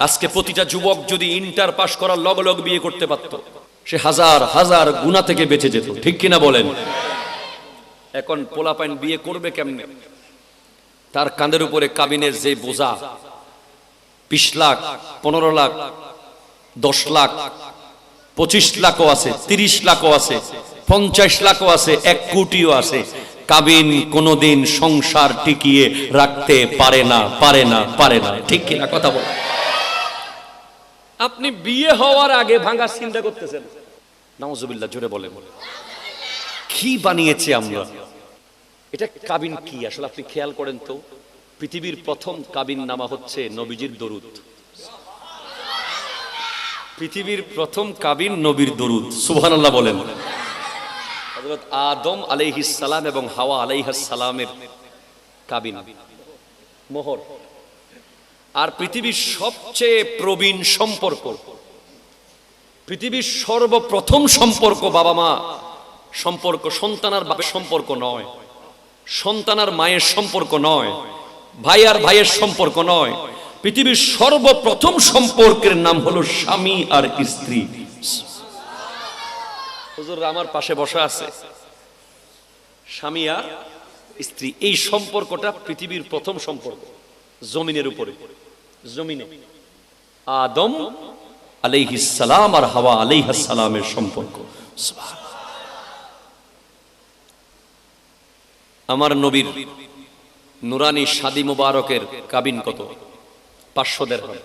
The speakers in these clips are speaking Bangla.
আজকে প্রতিটা যুবক যদি ইন্টার পাস করার লগে লগে বিয়ে করতে পারত, সে হাজার হাজার গুনাহ থেকে বেঁচে যেত, ঠিক কিনা বলেন? এখন পোলাপাইন বিয়ে করবে কেমনে? তার কাঁধের উপরে কাবিনের যে বোঝা, 20 লাখ, 15 লাখ, 10 লাখ, 25 লাখও আছে, 30 লাখও আছে, 50 লাখও আছে, 1 কোটিও আছে। কাবিন কোনোদিন সংসার টিকিয়ে রাখতে পারে না, পারে না, পারে না, ঠিক কিনা কথা বলেন? আপনি বিয়ে হওয়ার আগে ভাঙার চিন্তা করতেছেন, নাউজুবিল্লাহ, জোরে বলেন। কি বানিয়েছে আমরা? এটা কাবিন কি আসলে আপনি খেয়াল করেন তো? পৃথিবীর প্রথম কাবিন নামা হচ্ছে নবীজির দরুদ। পৃথিবীর প্রথম কাবিন নবীর দরুদ, সুবহানাল্লাহ বলেন। হযরত আদম আলাইহিস সালাম এবং হাওয়া আলাইহিস সালামের কাবিন, মোহর। আর পৃথিবীর সবচেয়ে প্রবীণ সম্পর্ক, পৃথিবীর সর্বপ্রথম সম্পর্ক বাবা মা সম্পর্ক, সন্তান আর বাপের সম্পর্ক নয়, সন্তান আর মায়ের সম্পর্ক নয়, ভাই আর ভাইয়ের সম্পর্ক নয়। পৃথিবীর সর্বপ্রথম সম্পর্কের নাম হলো স্বামী আর স্ত্রী। হুজুর আমার পাশে বসা আছে, স্বামী আর স্ত্রী, এই সম্পর্কটা পৃথিবীর প্রথম সম্পর্ক জমিনের উপরে, জমিনে আদম আলাইহিস সালাম আর হাওয়া আলাইহিস সালামের সম্পর্ক। আমার নবীর নুরানি শাদী মুবারকের কাবিন কত? 500 দিরহাম।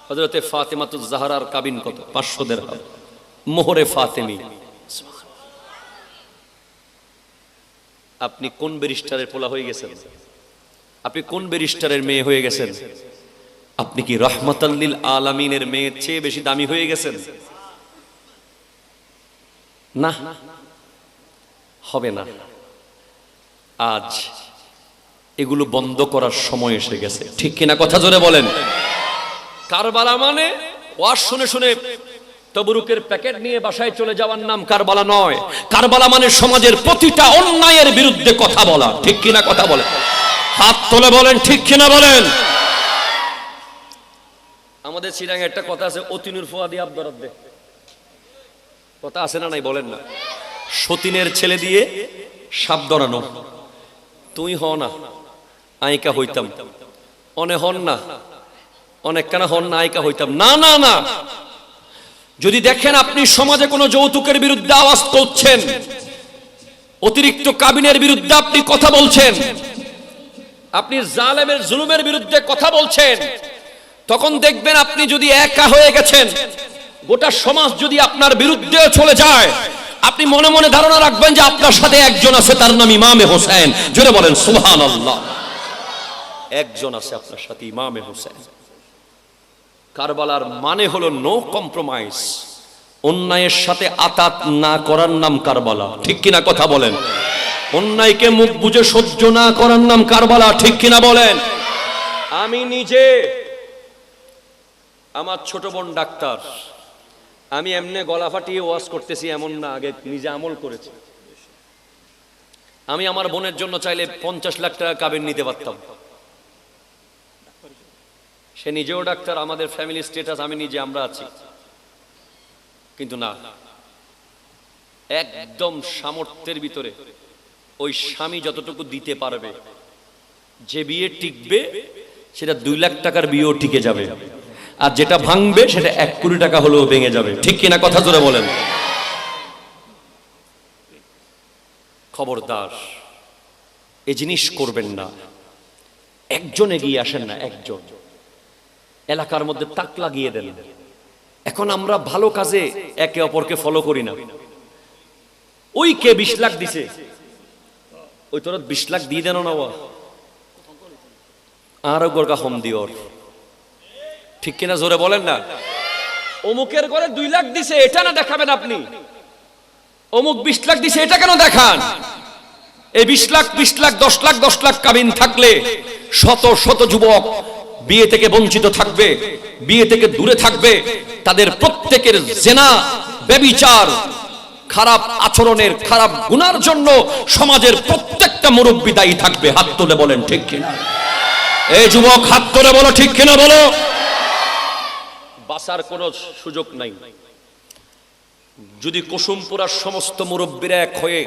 হযরতে ফাতেমাতুজ জাহরার কাবিন কত? 500 দিরহাম, মোহরে ফাতেমি। আপনি কোন ব্যারিস্টারের পোলা হয়ে গেছেন? আপনি কোন ব্যারিস্টারের মেয়ে হয়ে গেছেন? আপনি কি রাহমাতাল লিল আলামিনের মেয়ের চেয়ে বেশি দামি হয়ে গেছেন? না, হবে না। আজ এগুলো বন্ধ করার সময় এসে গেছে, ঠিক কিনা কথা জোরে বলেন? কারবালা মানে ওয়াজ শুনে শুনে তবরুকের প্যাকেট নিয়ে বাসায় চলে যাওয়ার নাম কারবালা নয়। কারবালা মানে সমাজের প্রতিটা অন্যায়ের বিরুদ্ধে কথা বলা, ঠিক কিনা কথা বলেন? হাত তুলে বলেন, ঠিক কিনা বলেন? আমাদের চিরাঙে একটা কথা আছে, অতিনুর ফুয়াদি আব্দুরাদ্দে, কথা আছে না নাই বলেন না? সতীনের ছেলে দিয়ে সাপ ধরানো। তুই হ না, আইকা হইতাম, অনে হন না, অনেক কানা হন না, আইকা হইতাম না। না না, যদি দেখেন আপনি সমাজে কোনো যৌতুকের বিরুদ্ধে আওয়াজ তুলছেন, অতিরিক্ত কাবিনের বিরুদ্ধে আপনি কথা বলছেন, আপনি জালেমের জুলুমের বিরুদ্ধে কথা বলছেন, তখন দেখবেন আপনি যদি একা হয়ে গেছেন, গোটা সমাজ যদি আপনার বিরুদ্ধে চলে যায়, আপনি মনে মনে ধারণা রাখবেন যে আপনার সাথে একজন আছে, তার নাম ইমামে হোসেন। জোরে বলেন সুবহানাল্লাহ। একজন আছে আপনার সাথে, ইমামে হোসেন। কারবালার মানে হলো নো কম্প্রোমাইজ, অন্যায়ের সাথে আতাত না করার নাম কারবালা, ঠিক কিনা কথা বলেন? অন্যায়কে মুখ বুজে সহ্য না করার নাম কারবালা, ঠিক কিনা বলেন? আমি নিজে, আমার ছোট বোন ডাক্তার, আমি এমনি গলা ফাটিয়ে ওয়াজ করতেছি এমন না, আগে নিজে আমল করেছি। আমি আমার বোনের জন্য চাইলে 50 লাখ টাকা কাবিন নিতে পারতাম। সে নিজেও ডাক্তার, আমাদের ফ্যামিলি স্ট্যাটাস, আমি নিজে, আমরা আছি, কিন্তু না, একদম সামর্থ্যের ভিতরে ওই স্বামী যতটুকু দিতে পারবে, যে বিয়ে টিকবে সেটা 2 লাখ টাকার বিয়েও টিকে যাবে, আর যেটা ভাঙবে সেটা 1 কোটি টাকা হলেও ভেঙে যাবে, ঠিক কিনা কথা জোরে বলেন? খবরদার, এই জিনিস করবেন না। একজন এগিয়ে আসেন না, একজন এলাকার মধ্যে তাক লাগিয়ে দেন। এখন আমরা ভালো কাজে একে অপরকে ফলো করি না। ওই কে 20 লাখ দিছে, ওই তোর 20 লাখ দিয়ে দেন না, আরো গোরকা হোম দিওর, ঠিক কিনা জোরে বলেন না? অমুকের ঘরে 2 লাখ দিছে, এটা না দেখাবেন আপনি? অমুক 20 লাখ দিছে, এটা কেন দেখান? এই 20 লাখ 20 লাখ 10 লাখ 10 লাখ কাবিন থাকলে শত শত যুবক বিয়ে থেকে বঞ্চিত থাকবে, বিয়ে থেকে দূরে থাকবে। তাদের প্রত্যেকের জেনা, ব্যভিচার, খারাপ আচরণের, খারাপ গুনার জন্য সমাজের প্রত্যেকটা মুরব্বি দায়ী থাকবে। হাত তুলে বলেন ঠিক কিনা? এই যুবক হাত করে বলো ঠিক কিনা বলো। বাঁচার কোনো সুযোগ নাই। যদি কুসুমপুরার সমস্ত মুরব্বীরা এক হয়ে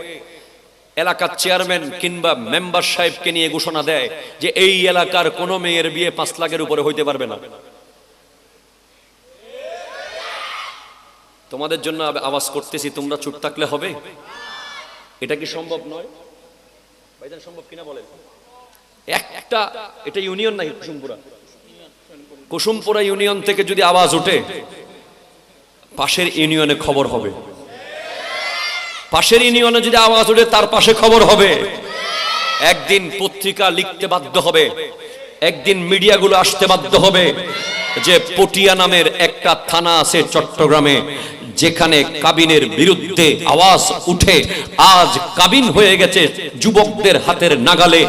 এলাকার চেয়ারম্যান কিংবা মেম্বার সাহেবকে নিয়ে ঘোষণা দেয় যে এই এলাকার কোন মেয়ের বিয়ে 5 লাখের উপরে হইতে পারবে না, তোমাদের জন্য আওয়াজ করতেছি, তোমরা চুপ থাকলে হবে? এটা কি সম্ভব নয় ভাইজান? সম্ভব কিনা বলেন? একটা এটা ইউনিয়ন নাই কুসুমপুরা, কুসুমপুরা ইউনিয়ন থেকে যদি আওয়াজ ওঠে পাশের ইউনিয়নে খবর হবে, পাশের ইউনিয়নে যদি আওয়াজ ওঠে তার পাশে খবর হবে। একদিন পত্রিকা লিখতে বাধ্য হবে, একদিন মিডিয়াগুলো আসতে বাধ্য হবে যে পটিয়া নামের একটা থানা আছে চট্টগ্রামে, যেখানে কাবিনের বিরুদ্ধে আওয়াজ উঠে আজ কাবিন হয়ে গেছে যুবকদের হাতের নাগালে,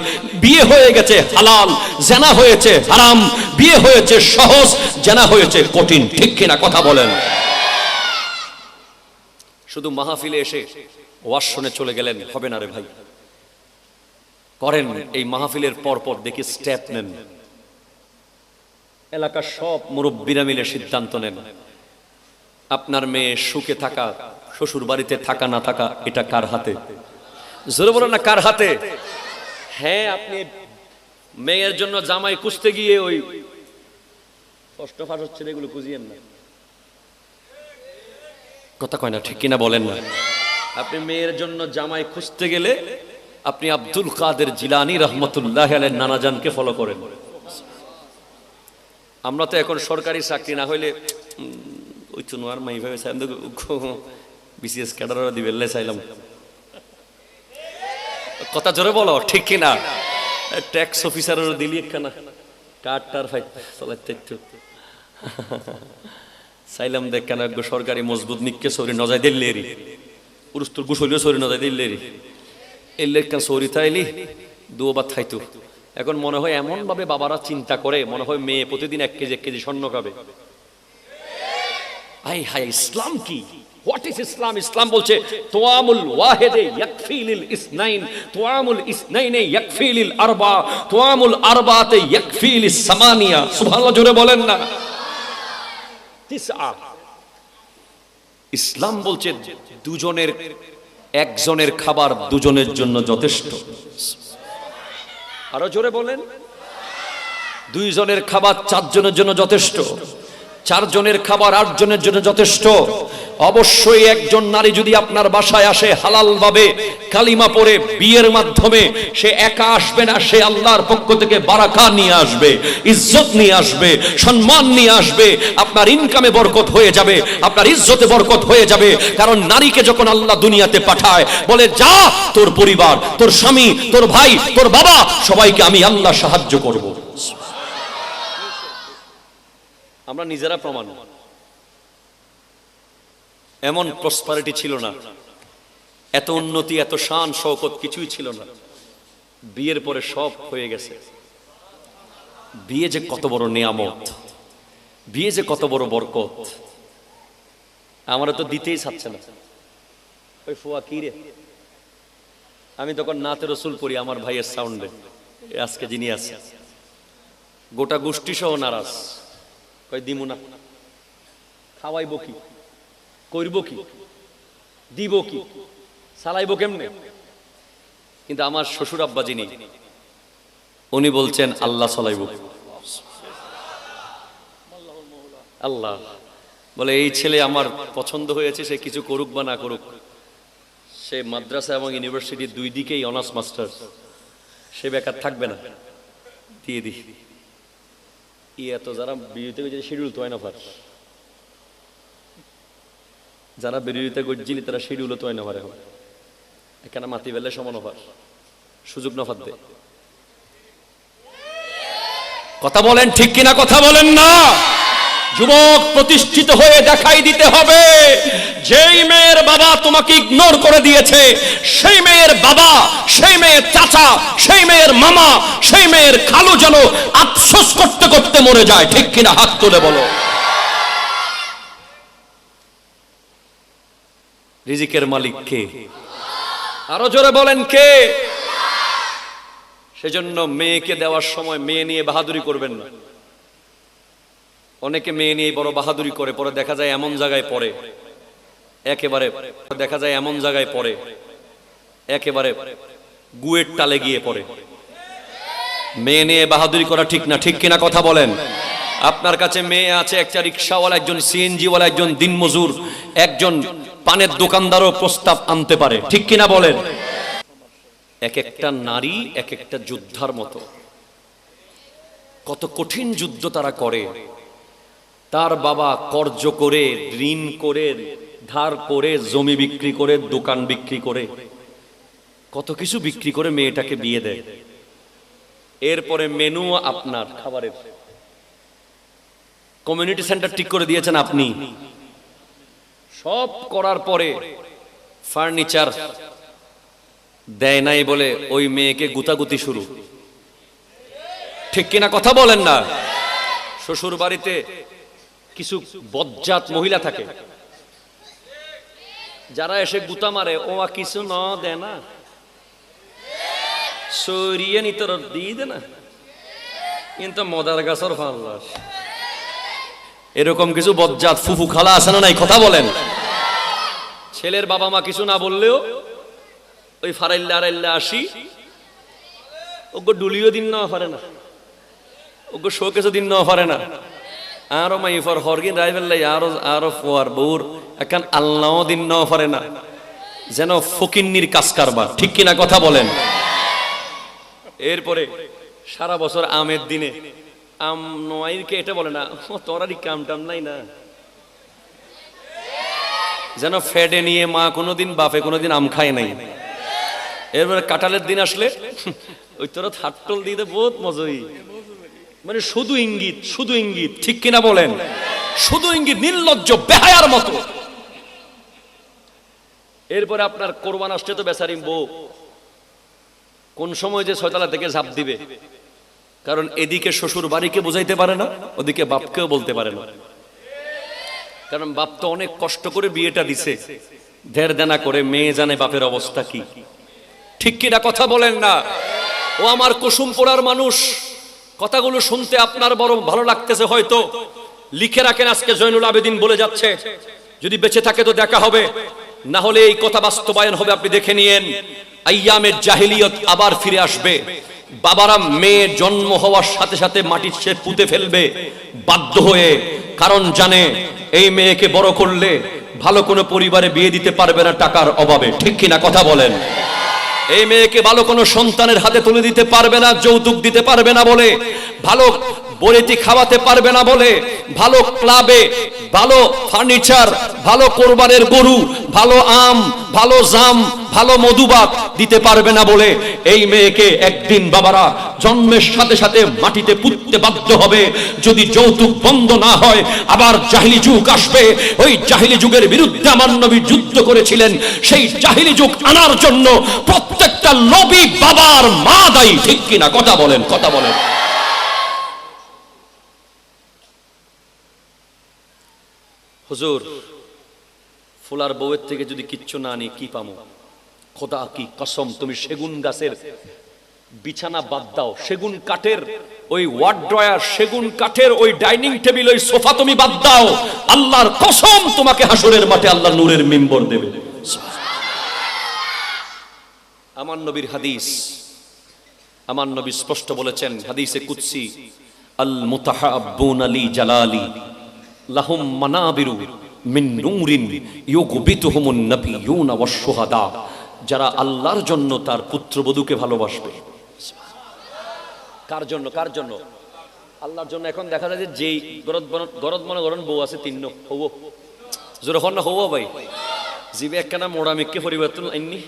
বিয়ে হয়ে গেছে হালাল, জানা হয়েছে হারাম, বিয়ে হয়েছে সহজ, জানা হয়েছে কঠিন। ঠিক কিনা কথা বলেন? শুধু মাহফিলে এসে ওয়াজ শুনে চলে গেলেন হবে না রে ভাই। করেন এই মাহফিলের পর পর দেখি স্টেপ নেন, এলাকার সব মুরব্বীরা মিলে সিদ্ধান্ত নেন আপনার মেয়ে সুখে থাকা, শ্বশুর বাড়িতে থাকা না থাকা এটা কার হাতে? জোরে বলেন না, কার হাতে? হ্যাঁ, আপনি মেয়ের জন্য জামাই খুঁজতে গিয়ে ওই কষ্ট ফাঁস হচ্ছে এগুলো খুঁজিয়েন না, কথা কয় না, ঠিক কিনা বলেন না? আপনি মেয়ের জন্য জামাই খুঁজতে গেলে আপনি আব্দুল কাদের জিলানী রহমতুল্লাহ আলাইহি নানাজানকে ফলো করেন। আমরা তো এখন সরকারি চাকরি না হইলে ওই চুনোয়ার মাই ভাবে চাইলাম, বিসিএস ক্যাডার দিবে চাইলাম, কথা জোরে বলো ঠিক কিনা? ট্যাক্স অফিসারের দিলি একখানা কার্ড টার ফাই চলাইতে একটু চাইলাম দেখ কেন একটু সরকারি মজবুত নিকে সরি নজাই দিল্লেরি পুরুষ গুসলিও সরি নজাই দিল্লেরি এলে কেন সরি থাইলি দুবার থাইতো। এখন মনে হয় এমন ভাবে বাবারা চিন্তা করে, মনে হয় মেয়ে প্রতিদিন 1 কেজি 1 কেজি স্বর্ণ খাবে। আই হাই, ইসলাম কি? হোয়াট ইজ ইসলাম? ইসলাম বলছে তোয়ামুল ওয়াহিদে ইয়াকফি লিল ইসনাইন, তোয়ামুল ইসনাইনে ইয়াকফি লিল আরবা, তোয়ামুল আরবাতে ইয়াকফি লিস সামানিয়া। সুবহানাল্লাহ, জোরে বলেন না। ইসলাম বলছে দুজনের, একজনের খাবার দুজনের জন্য যথেষ্ট। আরো জোরে বলেন। 2 জনের খাবার 4 জনের জন্য যথেষ্ট, 4 জনের খাবার 8 জনের জন্য যথেষ্ট। অবশ্যই একজন নারী যদি আপনার বাসায় আসে হালাল ভাবে কালিমা পড়ে বিয়ের মাধ্যমে, সে একা আসবে না, সে আল্লাহর পক্ষ থেকে বারাকা নিয়ে আসবে, ইজ্জত নিয়ে আসবে, সম্মান নিয়ে আসবে। আপনার ইনকামে বরকত হয়ে যাবে, আপনার ইজ্জতে বরকত হয়ে যাবে। কারণ নারীকে যখন আল্লাহ দুনিয়াতে পাঠায় বলে যা তোর পরিবার, তোর স্বামী, তোর ভাই, তোর বাবা সবাইকে আমি আল্লাহ সাহায্য করব। আমরা নিজেরা প্রমাণ। এমন প্রসপারিটি ছিল না, এত উন্নতি, এত শান শৌকত কিছুই ছিল না। বিয়ের পরে সব হয়ে গেছে। বিয়ে যে কত বড় নিয়ামত, বিয়ে যে কত বড় বরকত, আমরা তো দিতেই চাচ্ছে না। ওই ফুয়া কি রে, আমি তখন নাতে রসুল পড়ি আমার ভাইয়ের সাউন্ডে, আজকে যিনি আছে গোটা গোষ্ঠী সহ নারাজ, কই দিমু না, খাওয়াইব কি, করব কি, দিব কি, চালাইব কেমনে? কিন্তু আমার শ্বশুর আব্বা যিনি, উনি বলছেন আল্লাহ চালাইব। আল্লাহ বলে এই ছেলে আমার পছন্দ হয়েছে, সে কিছু করুক বা না করুক, সে মাদ্রাসা এবং ইউনিভার্সিটি 2 দিকেই অনার্স মাস্টার, সে বেকার থাকবে না, দিয়ে দি। এত যারা বিরোধিতা করছে শিডিউল তো হয় না, যারা বিরোধিতা করছিলি তারা শিডিউল তো হয় না, এখানে মাতি বেলে সমান অফার, সুযোগ নফার দে। কথা বলেন ঠিক কিনা, কথা বলেন না? যুবক প্রতিষ্ঠিত হয়ে দেখাই দিতে হবে। যেই মেয়ের বাবা তোমাকে ইগনোর করে দিয়েছে, সেই মেয়ের বাবা, সেই মেয়ের চাচা, সেই মেয়ের মামা, সেই মেয়ের খালু যেন আফসোস করতে করতে মরে যায়। ঠিক কিনা, হাত তুলে বলো। রিজিকের মালিক কে? আরো জোরে বলেন কে? সেজন্য মেয়েকে দেওয়ার সময় মেয়ে নিয়ে বাহাদুরি করবেন না। অনেকে মেয়ে নিয়ে বড় বাহাদুরি করে, পরে দেখা যায় এমন জায়গায় পড়ে একেবারে একেবারে গুয়ের টালে গিয়ে পড়ে। মেয়ে নিয়ে বাহাদুরি করা ঠিক না, ঠিক কিনা কথা বলেন? আপনার কাছে মেয়ে আছে, একটা রিক্সাওয়ালা, একজন সিএনজিওয়ালা, একজন দিনমজুর, একজন পানের দোকানদারও প্রস্তাব আনতে পারে, ঠিক কিনা বলেন? এক একটা নারী এক একটা যোদ্ধার মতো, কত কঠিন যুদ্ধ তারা করে। তার বাবা কর্জ করে, ঋণ করে, ধার করে, জমি বিক্রি করে, দোকান বিক্রি করে, কত কিছু বিক্রি করে মেয়েটাকে বিয়ে দেয়। এরপরে মেনু আপনার খাবারের, কমিউনিটি সেন্টার ঠিক করে দিয়েছেন আপনি, সব করার পরে ফার্নিচার দেয় নাই বলে ওই মেয়েকে গুতাগুতি শুরু, ঠিক কিনা কথা বলেন না? শ্বশুর বাড়িতে কিছু বজ্জাত মহিলা থাকে, যারা এসে গুতা মারে, ও কিছু ন দেয় না, সরিয়ে নিতে দিয়ে দে না, কিন্তু মদার গাছর ফাল্লাস, এরকম কিছু বজ্জাত ফুফু খালা আছে না নাই? কথা বলেন। ছেলের বাবা মা কিছু না বললেও ওই ফারাইল্লা আড়াইল্লা আসি, ওগো ডুলিও দিন নেওয়া পারে না, ওগো শোকেসও দিন নেওয়া পারে না, আরো মাইফর হরগিন রাইভেল্লাই আরো ফোয়ার বউর এখন আল্লাহও দিন নেওয়া পারে না, যেন ফকিন্নির কাজ কারবার, ঠিক কিনা কথা বলেন? এরপরে সারা বছর আমের দিনে আম নোয়াইরকে এটা বলে না, তোরারই কাম টাম নাই না, যেন ফেডে নিয়ে মা কোনোদিন বাপে কোনোদিন আম খায় নাই। এরপরে কাঁঠালের দিন আসলে ওই তোরা থাট্টল দিয়ে বহুত মজাই, মানে শুধু ইঙ্গিত, শুধু ইঙ্গিত, ঠিক কিনা বলেন? শুধু ইঙ্গিত, নির্লজ্জ বেহায়ার মতো। এরপরে আপনার কোরবান আসছে তো বেচারি বউ কোন সময় যে ছয়তলা থেকে ঝাঁপ দিবে, কারণ এদিকে শ্বশুর বাড়িকে বোঝাইতে পারে না, ওদিকে বাপকেও বলতে পারে না, কারণ বাপ তো অনেক কষ্ট করে বিয়েটা দিছে, ঢের দেনা করে, মেয়ে জানে বাপের অবস্থা কি, ঠিক কিনা কথা বলেন না? ও আমার কুসুম পোড়ার মানুষ, কথাগুলো শুনতে আপনার বড় ভালো লাগতেছে হয়তো, লিখে রাখেন, আজকে জয়নুল আবেদিন বলে যাচ্ছে, যদি বেঁচে থাকে তো দেখা হবে, না হলে এই কথা বাস্তবায়ন হবে, আপনি দেখে নিয়েন। আইয়ামের জাহিলিয়ত আবার ফিরে আসবে। বাবারা মেয়ে জন্ম হওয়ার সাথে সাথে মাটির সে পুঁতে ফেলবে বাধ্য হয়ে, কারণ জানে এই মেয়েকে বড় করলে ভালো কোনো পরিবারে বিয়ে দিতে পারবে না টাকার অভাবে, ঠিক কিনা কথা বলেন? এই মেয়েকে ভালো কোনো সন্তানের হাতে তুলে দিতে পারবে না, যৌতুক দিতে পারবে না বলে, ভালো বরেতি খাওয়াতে পারবে না বলে, ভালো ক্লাবে, ভালো ফার্নিচার, ভালো কোরবানের গরু, ভালো আম, ভালো জাম, ভালো মধুবাগ দিতে পারবে না বলে এই মেয়েকে একদিন বাবারা জন্মের সাথে সাথে মাটিতে পুঁততে বাধ্য হবে। যদি যৌতুক বন্ধ না হয় আবার জাহিলি যুগ আসবে। ওই জাহিলি যুগের বিরুদ্ধে আমার নবী যুদ্ধ করেছিলেন, সেই জাহিলি যুগ আনার জন্য প্রত্যেকটা নবী বাবার মা দায়ী, ঠিক কিনা কথা বলেন? কথা বলেন। হুজুর, ফুলার বউয়ের থেকে যদি কিচ্ছু না আনি কি পামো? খোদা কি কসম, তুমি সেগুন গাছের বিছানা বাদ দাও, সেগুন কাঠের ওই ওয়ার্ড্রয়ার, সেগুন কাঠের ওই ডাইনিং টেবিল, ওই সোফা তুমি বাদ দাও, আল্লাহর কসম তোমাকে হাসরের মাঠে আল্লাহ নূরের মিম্বর দেবে। আমার নবীর হাদিস, আমার নবী স্পষ্ট বলেছেন হাদিসে কুদসি, আল মুতাহাব্বুনা লি জালালি লাহুম মানাবিরু মিন নূরিন ইউগবিতুহুমুন নাবিয়্যুনা ওয়াশ শুহাদা। যারা আল্লাহর জন্য তার পুত্রবধূকে ভালোবাসবে। কার জন্য? কার জন্য? আল্লাহর জন্য। এখন দেখা যায় যে যেই গরদ মনে করেন বউ আছে তিন হব জোরে হন না, হব ভাই জিবে একখানা মোড়া মেঘকে পরিবর্তন আইনি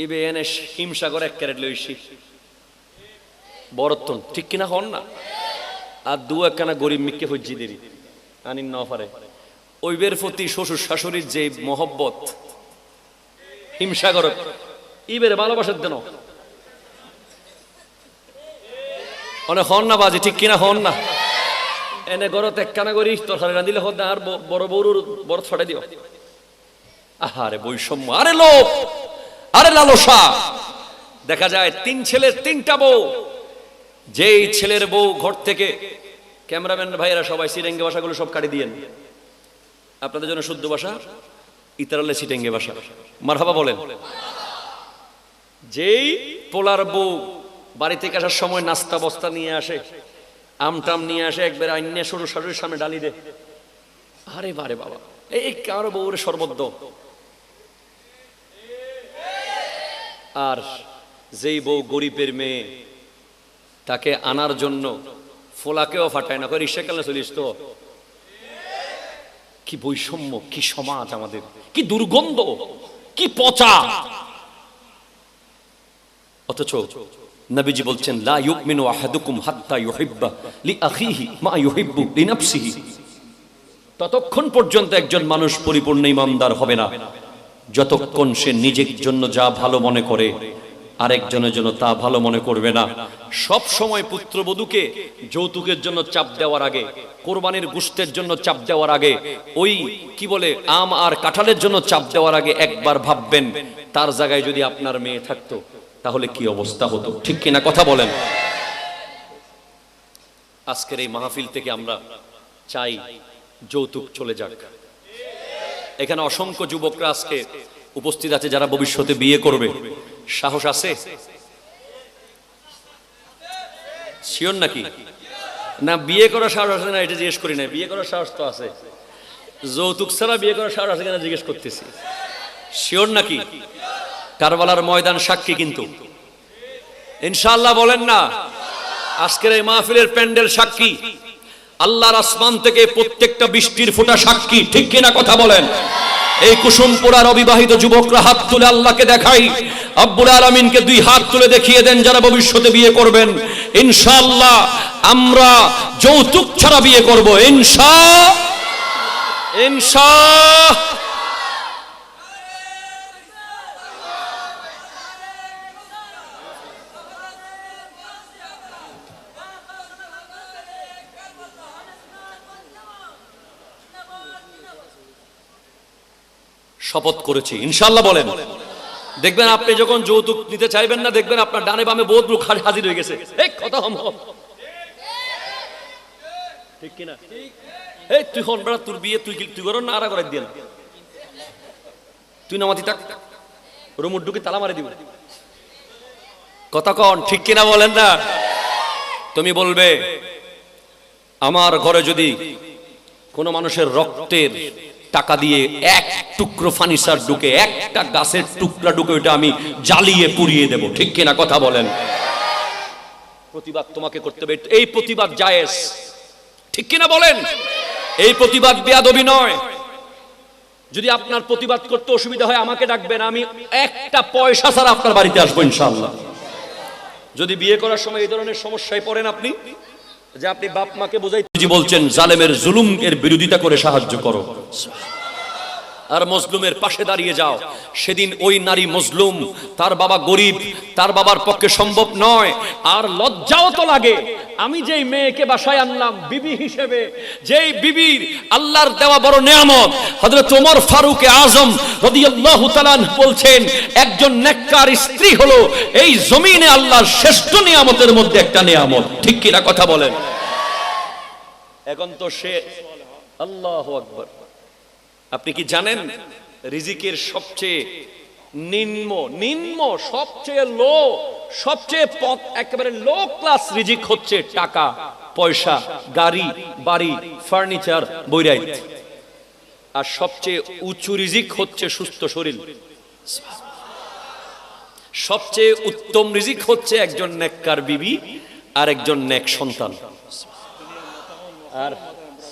এবে এনে হিমসাগর এক ক্যারেট লইছি বরত্তন, ঠিক কিনা হন না? আর দু একখানা গরিব মিককে হজ্জি দেরি আনিন না পারে। ওইবের প্রতি শ্বশুর শাশুড়ির যে মহব্বত, হিমসাগর ইবের ভালোবাসার দেন অনেক হন না বাজি, ঠিক কিনা হন না? এনে গরত একখানা করি তরকারি রাঁধিলে হদ আর বড় বড়ুর বরত ছড়াই দিও। আহারে বৈষম্য, আরে লোভ, আরে লালসা। দেখা যায় 3 ছেলের 3টা বউ। যেই ছেলের বউ ঘর থেকে, ক্যামেরাম্যান ভাইয়েরা সবাই সিটেঙ্গে ভাষাগুলো সব কাটি দিয়েন, আপনাদের জন্য শুদ্ধ ভাষা ইতারালে সিটেঙ্গে ভাষা, মারহাবা বলেন। যেই পোলার বউ বাড়ি থেকে আসার সময় নাস্তা বস্তা নিয়ে আসে, আমটাম নিয়ে আসে, একবার আইনে সরু শাশুড়ির সামনে ডালি দে, আরে বারে বাবা এই কার বউর সর্বদ্দ। আর যেই বউ গরিবের মেয়ে, তাকে আনার জন্য ফোলাকেও ফাটায় না, করে রিক্সা কালে চলিস তো। কি বৈষম্য, কি সমাজ আমাদের, কি দুর্গন্ধ, কি পচা। অথচ নবীজি বলছেন লা ইউমিনু আহাদুকুম হাত্তা ইউহিব্বা লিআখিহি মা ইউহিব্বু লিনাফসিহি। ততক্ষণ পর্যন্ত একজন মানুষ পরিপূর্ণ ঈমানদার হবে না যতক্ষণ সে নিজের জন্য যা ভালো মনে করে আরেকজনের জন্য তা ভালো মনে করবে না। সব সময় পুত্রবধূকে যৌতুকের জন্য চাপ দেওয়ার আগে, কোরবানির গোশতের জন্য চাপ দেওয়ার আগে, ওই কি বলে আম আর কাঁঠালের জন্য চাপ দেওয়ার আগে একবার ভাববেন তার জায়গায় যদি আপনার মেয়ে থাকতো তাহলে কি অবস্থা হতো, ঠিক কিনা কথা বলেন। আজকের এই মাহফিল থেকে আমরা চাই যৌতুক চলে যাক। এখানে অসংখ্য যুবকরা আজকে উপস্থিত আছে যারা ভবিষ্যতে বিয়ে করবে, সাহস আছে? শিওর নাকি? না বিয়ে করার সাহস আছে না এটা জিজ্ঞেস করি না, বিয়ে করার সাহস তো আছে, যৌতুক ছাড়া বিয়ে করার সাহস আছে কিনা জিজ্ঞেস করতেছি। শিওর নাকি? কারবালার ময়দান সাক্ষী কিন্তু, ইনশাআল্লাহ বলেন না? আজকের এই মাহফিলের প্যান্ডেল সাক্ষী, আল্লাহর আসমান থেকে প্রত্যেকটা বৃষ্টির ফোঁটা সাক্ষী, ঠিক কিনা কথা বলেন। এই কুসুমপুরার অবিবাহিত যুবকরা হাত তুলে আল্লাহকে দেখাই, রব্বুল আলামিনকে 2 হাত তুলে দেখিয়ে দেন যারা ভবিষ্যতে বিয়ে করবেন ইনশাআল্লাহ আমরা যৌতুক ছাড়া বিয়ে করব ইনশাআল্লাহ। শপথ করেছি ইনশাআল্লাহ বলেন। দেখবেন আপনি যখন যৌতুক নিতে চাইবেন না, দেখবেন আপনার ডানে বামে বহুত লোক হাজির হয়ে গেছে, এই কথা হম ঠিক কিনা? এই তুই হন বড়, তোর বিয়ে তুই করো না, আরা করে দিয়ে না, তুই নামাতি থাক, রুমুর ঢুকে তালা মারি দিব, কথা কন ঠিক কিনা বলেন না? তুমি বলবে আমার ঘরে যদি কোনো মানুষের রক্তের টাকা দিয়ে এক টুকরো ফার্নিচার ঢুকে, একটা গাছের টুকরা ঢুকে, ওটা আমি জ্বালিয়ে পুড়িয়ে দেব, ঠিক কিনা কথা বলেন? প্রতিবাদ তোমাকে করতে হবে, এই প্রতিবাদ জায়েজ, ঠিক কিনা বলেন? এই প্রতিবাদ বেয়াদবি নয়। যদি আপনার প্রতিবাদ করতে অসুবিধা হয় আমাকে ডাকবেন, আমি একটা পয়সা ছাড়া আপনার বাড়িতে আসবো ইনশাআল্লাহ। যদি বিয়ে করার সময় এই ধরনের সমস্যায় পড়েন আপনি, যে আপনি বাপ মাকে বোঝাইতে বলছেন জালেমের জুলুম এর বিরোধিতা করে সাহায্য করো আর মজলুমের পাশে দাঁড়িয়ে যাও। সেদিন ওই নারী মজলুম, তার বাবা গরিব, তার বাবার পক্ষে সম্ভব নয়। আর লজ্জাও তো লাগে, আমি যেই মেয়েকে বাসায় আনলাম বিবি হিসেবে, যেই বিবির আল্লাহর দেওয়া বড় নেয়ামত, হযরত ওমর ফারুক আজম রাদিয়াল্লাহু তাআলা বলছেন একজন নেককার স্ত্রী হলো এই জমিনে আল্লাহর শ্রেষ্ঠ নিয়ামতের মধ্যে একটা নিয়ামত, ঠিক কিনা কথা বলেন? এখন তো সে আল্লাহু আকবার। আপনি কি জানেন রিজিকের সবচেয়ে নিম্ন সবচেয়ে সবচেয়ে একেবারে লো ক্লাস রিজিক হচ্ছে টাকা পয়সা, গাড়ি বাড়ি, ফার্নিচার, বৈরাইত। আর সবচেয়ে উঁচু রিজিক হচ্ছে সুস্থ শরীর। সবচেয়ে উত্তম রিজিক হচ্ছে একজন নেককার বিবি আর একজন নেক সন্তান। আর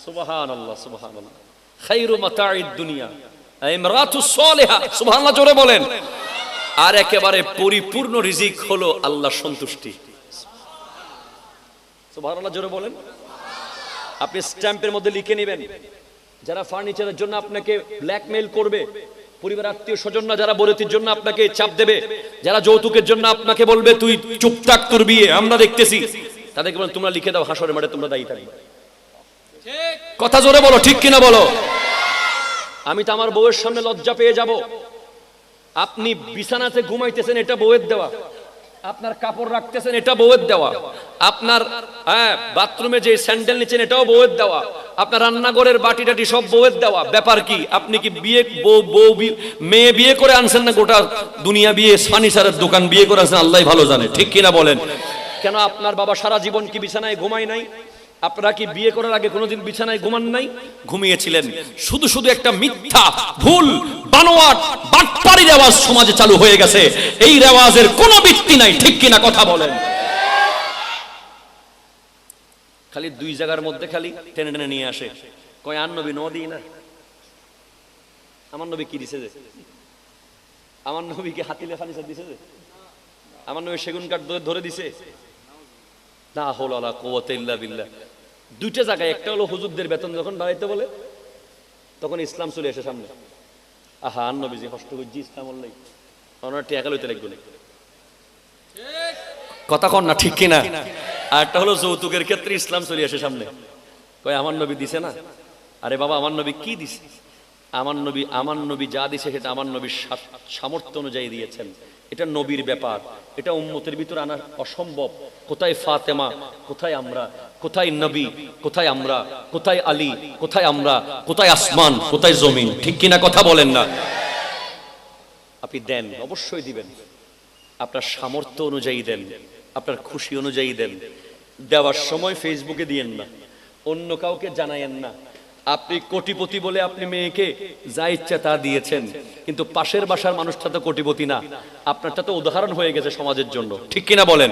সুবহানাল্লাহ সুবহানাল্লাহ, খায়রু মাতাঈদ দুনিয়া ইমরাতুস সালিহা, সুবহানাল্লাহ জোরে বলেন। আর একেবারে পরিপূর্ণ রিজিক হলো আল্লাহর সন্তুষ্টি, সুবহানাল্লাহ জোরে বলেন। আপনি স্ট্যাম্পের মধ্যে লিখে নেবেন যারা ফার্নিচারের জন্য আপনাকে ব্ল্যাকমেইল করবে, পরিবার আত্মীয় স্বজনরা যারা বরতির জন্য আপনাকে চাপ দেবে, যারা যৌতুকের জন্য আপনাকে বলবে তুই চুপ থাক তোর বিয়ে আমরা দেখতেছি, তাদেরকে বলেন তোমরা লিখে দাও হাসরের মাঠে তোমরা দায়ী থাকবে। কথা জোরে বলো, ঠিক কিনা বলো? আমি তো আমার বউয়ের সামনে লজ্জা পেয়ে যাব। আপনি বিছানাতে ঘুমাইতেছেন, এটা বউয়ের দেওয়া, আপনার কাপড় রাখতেছেন এটা বউয়ের দেওয়া, আপনার বাথরুমে যে স্যান্ডেল নিচ্ছেন এটাও বউয়ের দেওয়া, আপনার রান্নাঘরের বাটি টাটি সব বউয়ের দেওয়া। ব্যাপার কি? আপনি কি মেয়ে বিয়ে করে আনছেন না গোটা দুনিয়া বিয়ে ফার্নিচারের দোকান বিয়ে করে আনছেন? আল্লাহ ভালো জানে, ঠিক কিনা বলেন? কেন আপনার বাবা সারা জীবন কি বিছানায় ঘুমায় নাই? আপনারা কি বিয়ে করার আগে কোনোদিন বিছানায় ঘুমান নাই? ঘুমিয়েছিলেন। শুধু শুধু একটা মিথ্যা, ভুল, বানোয়াট, বাটপাড়ি রেওয়াজ সমাজে চালু হয়ে গেছে। এই রেওয়াজের কোনো ভিত্তি নাই, ঠিক কিনা কথা বলেন? খালি দুই জায়গার মধ্যে খালি টেনে টেনে নিয়ে আসে, কয় আর নবী নদী না। আমার নবী কি দিছে যে? আমার নবীকে হাতিলে ফার্নিচার দিছে যে? আমার নবী সেগুন কাঠ ধরে দিছে? না হল আলা কুওয়াতা ইল্লা বিল্লাহ। দুইটা জায়গায়, একটা হলো হুজুরদের বেতন যখন বাড়াইতে বলে তখন ইসলাম চলে আসে সামনে। আহা আর নবীজি কষ্ট করছি ইসলাম আল্লাহ ওনার টিয়াকা লইতে লাগবে না, কথা কন না, ঠিক কিনা? আর একটা হলো যৌতুকের ক্ষেত্রে ইসলাম চলে আসে সামনে, কয় আমার নবী দিছে না। আরে বাবা, আমার নবী কি দিছে? আমার নবী যা দিছে সেটা আমার নবীর সামর্থ্য অনুযায়ী দিয়েছেন। এটা নবীর ব্যাপার, এটা উম্মতের ভিতর আনা অসম্ভব। কোথায় ফাতেমা, কোথায় আমরা? কোথায় নবী, কোথায় আমরা? কোথায় আলী, কোথায় আমরা? কোথায় আসমান, কোথায় জমিন? ঠিক কিনা কথা বলেন না? আপনি দেন, অবশ্যই দিবেন, আপনার সামর্থ্য অনুযায়ী দেন, আপনার খুশি অনুযায়ী দেন। দেওয়ার সময় ফেসবুকে দিয়েন না, অন্য কাউকে জানায়েন না। আপনি কোটিপতি বলে আপনি মেয়েকে যা ইচ্ছা তা দিয়েছেন, কিন্তু পাশের বাসার মানুষটা তো কোটিপতি না, আপনারটা তো উদাহরণ হয়ে গেছে সমাজের জন্য, ঠিক কিনা বলেন?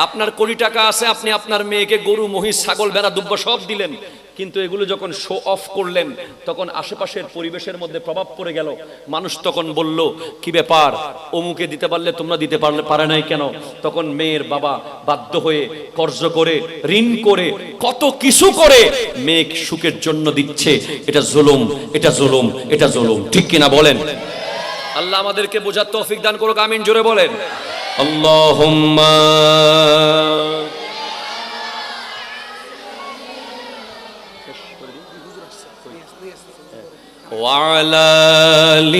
আপনার কোটি টাকা আছে, আপনি আপনার মেয়েকে গরু, মহিষ, ছাগল, ভেড়া, দুব্বা সব দিলেন, কিন্তু এগুলো যখন শো অফ করলেন তখন আশেপাশের পরিবেশের মধ্যে প্রভাব পড়ে গেল। মানুষ তখন বলল, কি ব্যাপার, অমুকে দিতে পারলে তোমরা দিতে পারে নাই কেন? তখন মেয়ের বাবা বাধ্য হয়ে কর্জ করে, ঋণ করে, কত কিছু করে মেয়ে সুখের জন্য দিচ্ছে। এটা জুলুম, এটা জুলুম, এটা জুলুম, ঠিক কিনা বলেন? আল্লাহ আমাদেরকে বোঝার তৌফিক দান করুক, আমিন জোরে বলেন আল্লাহুম্মা। وعلى آل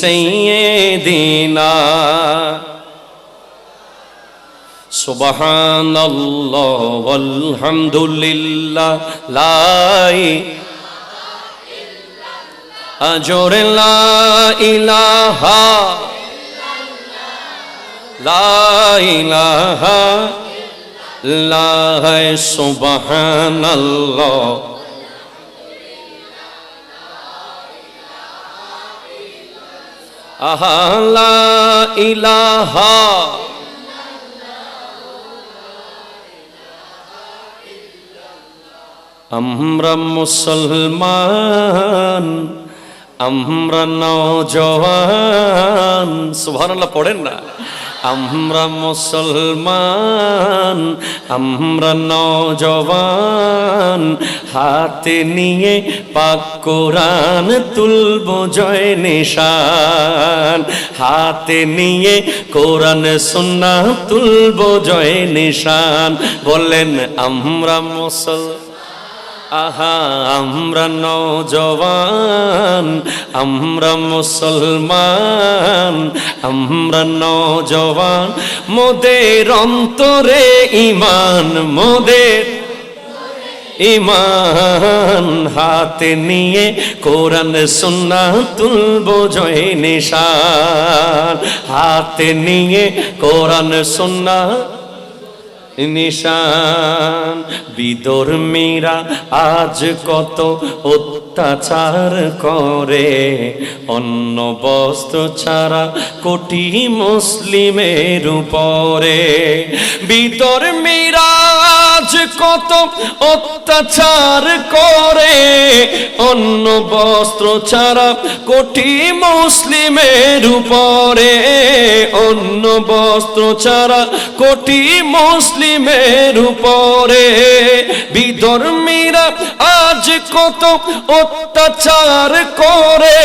سيدنا سبحان الله والحمد لله لا أجر لا إله لا إله إلا سبحان الله লা ইলাহা আমরা মুসলমান, আমরা নওজওয়ান, সুবহানাল্লাহ পড়েন না? আমরা মুসলমান, আমরা নওজওয়ান, হাতে নিয়ে পাক কোরআন তুলব জয় নিশান, হাতে নিয়ে কোরআন সুন্নাহ তুলব জয় নিশান। বলেন আমরা মুসলমান, আহা আমরা নওজওয়ান, আমরা মুসলমান, আমরা নওজওয়ান, মোদের অন্তরে ঈমান, মোদের ঈমান, হাতে নিয়ে কোরআন সুন্নাহ তুলব জয় নিশান, হাতে নিয়ে কোরআন সুন্নাহ নিশান। বিধর্মীরা আজ কত অত্যাচার করে, অন্ন বস্ত্র ছাড়া কোটি মুসলিমের উপরে। বিধর্মীরা আজ কত অত্যাচার করে, অন্ন বস্ত্র ছাড়া কোটি মুসলিমের উপরে, অন্ন বস্ত্র ছাড়া কোটি মুসলিমের উপরে। বিধর্মীরা আজ কত অত্যাচার করে,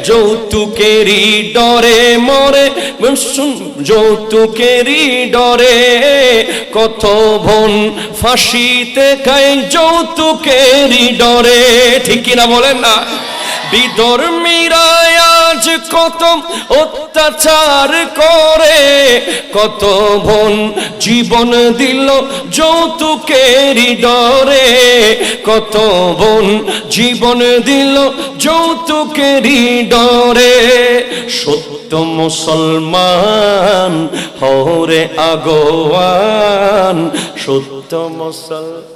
যৌতুকেরই ডরে মরে, যৌতুকেরই ডরে কত বোন ফাঁসিতে খায়, যৌতুকেরই ডরে, ঠিক কিনা বলেন না? বিধর্মীরা আজ আজ কত অত্যাচার করে, কত বোন জীবন দিল যৌতুকেরই ডরে, কত বোন জীবন দিল যৌতুকেরই ডরে। সত্য মুসলমান হরে আগোয়ান, সত্য মুসলমান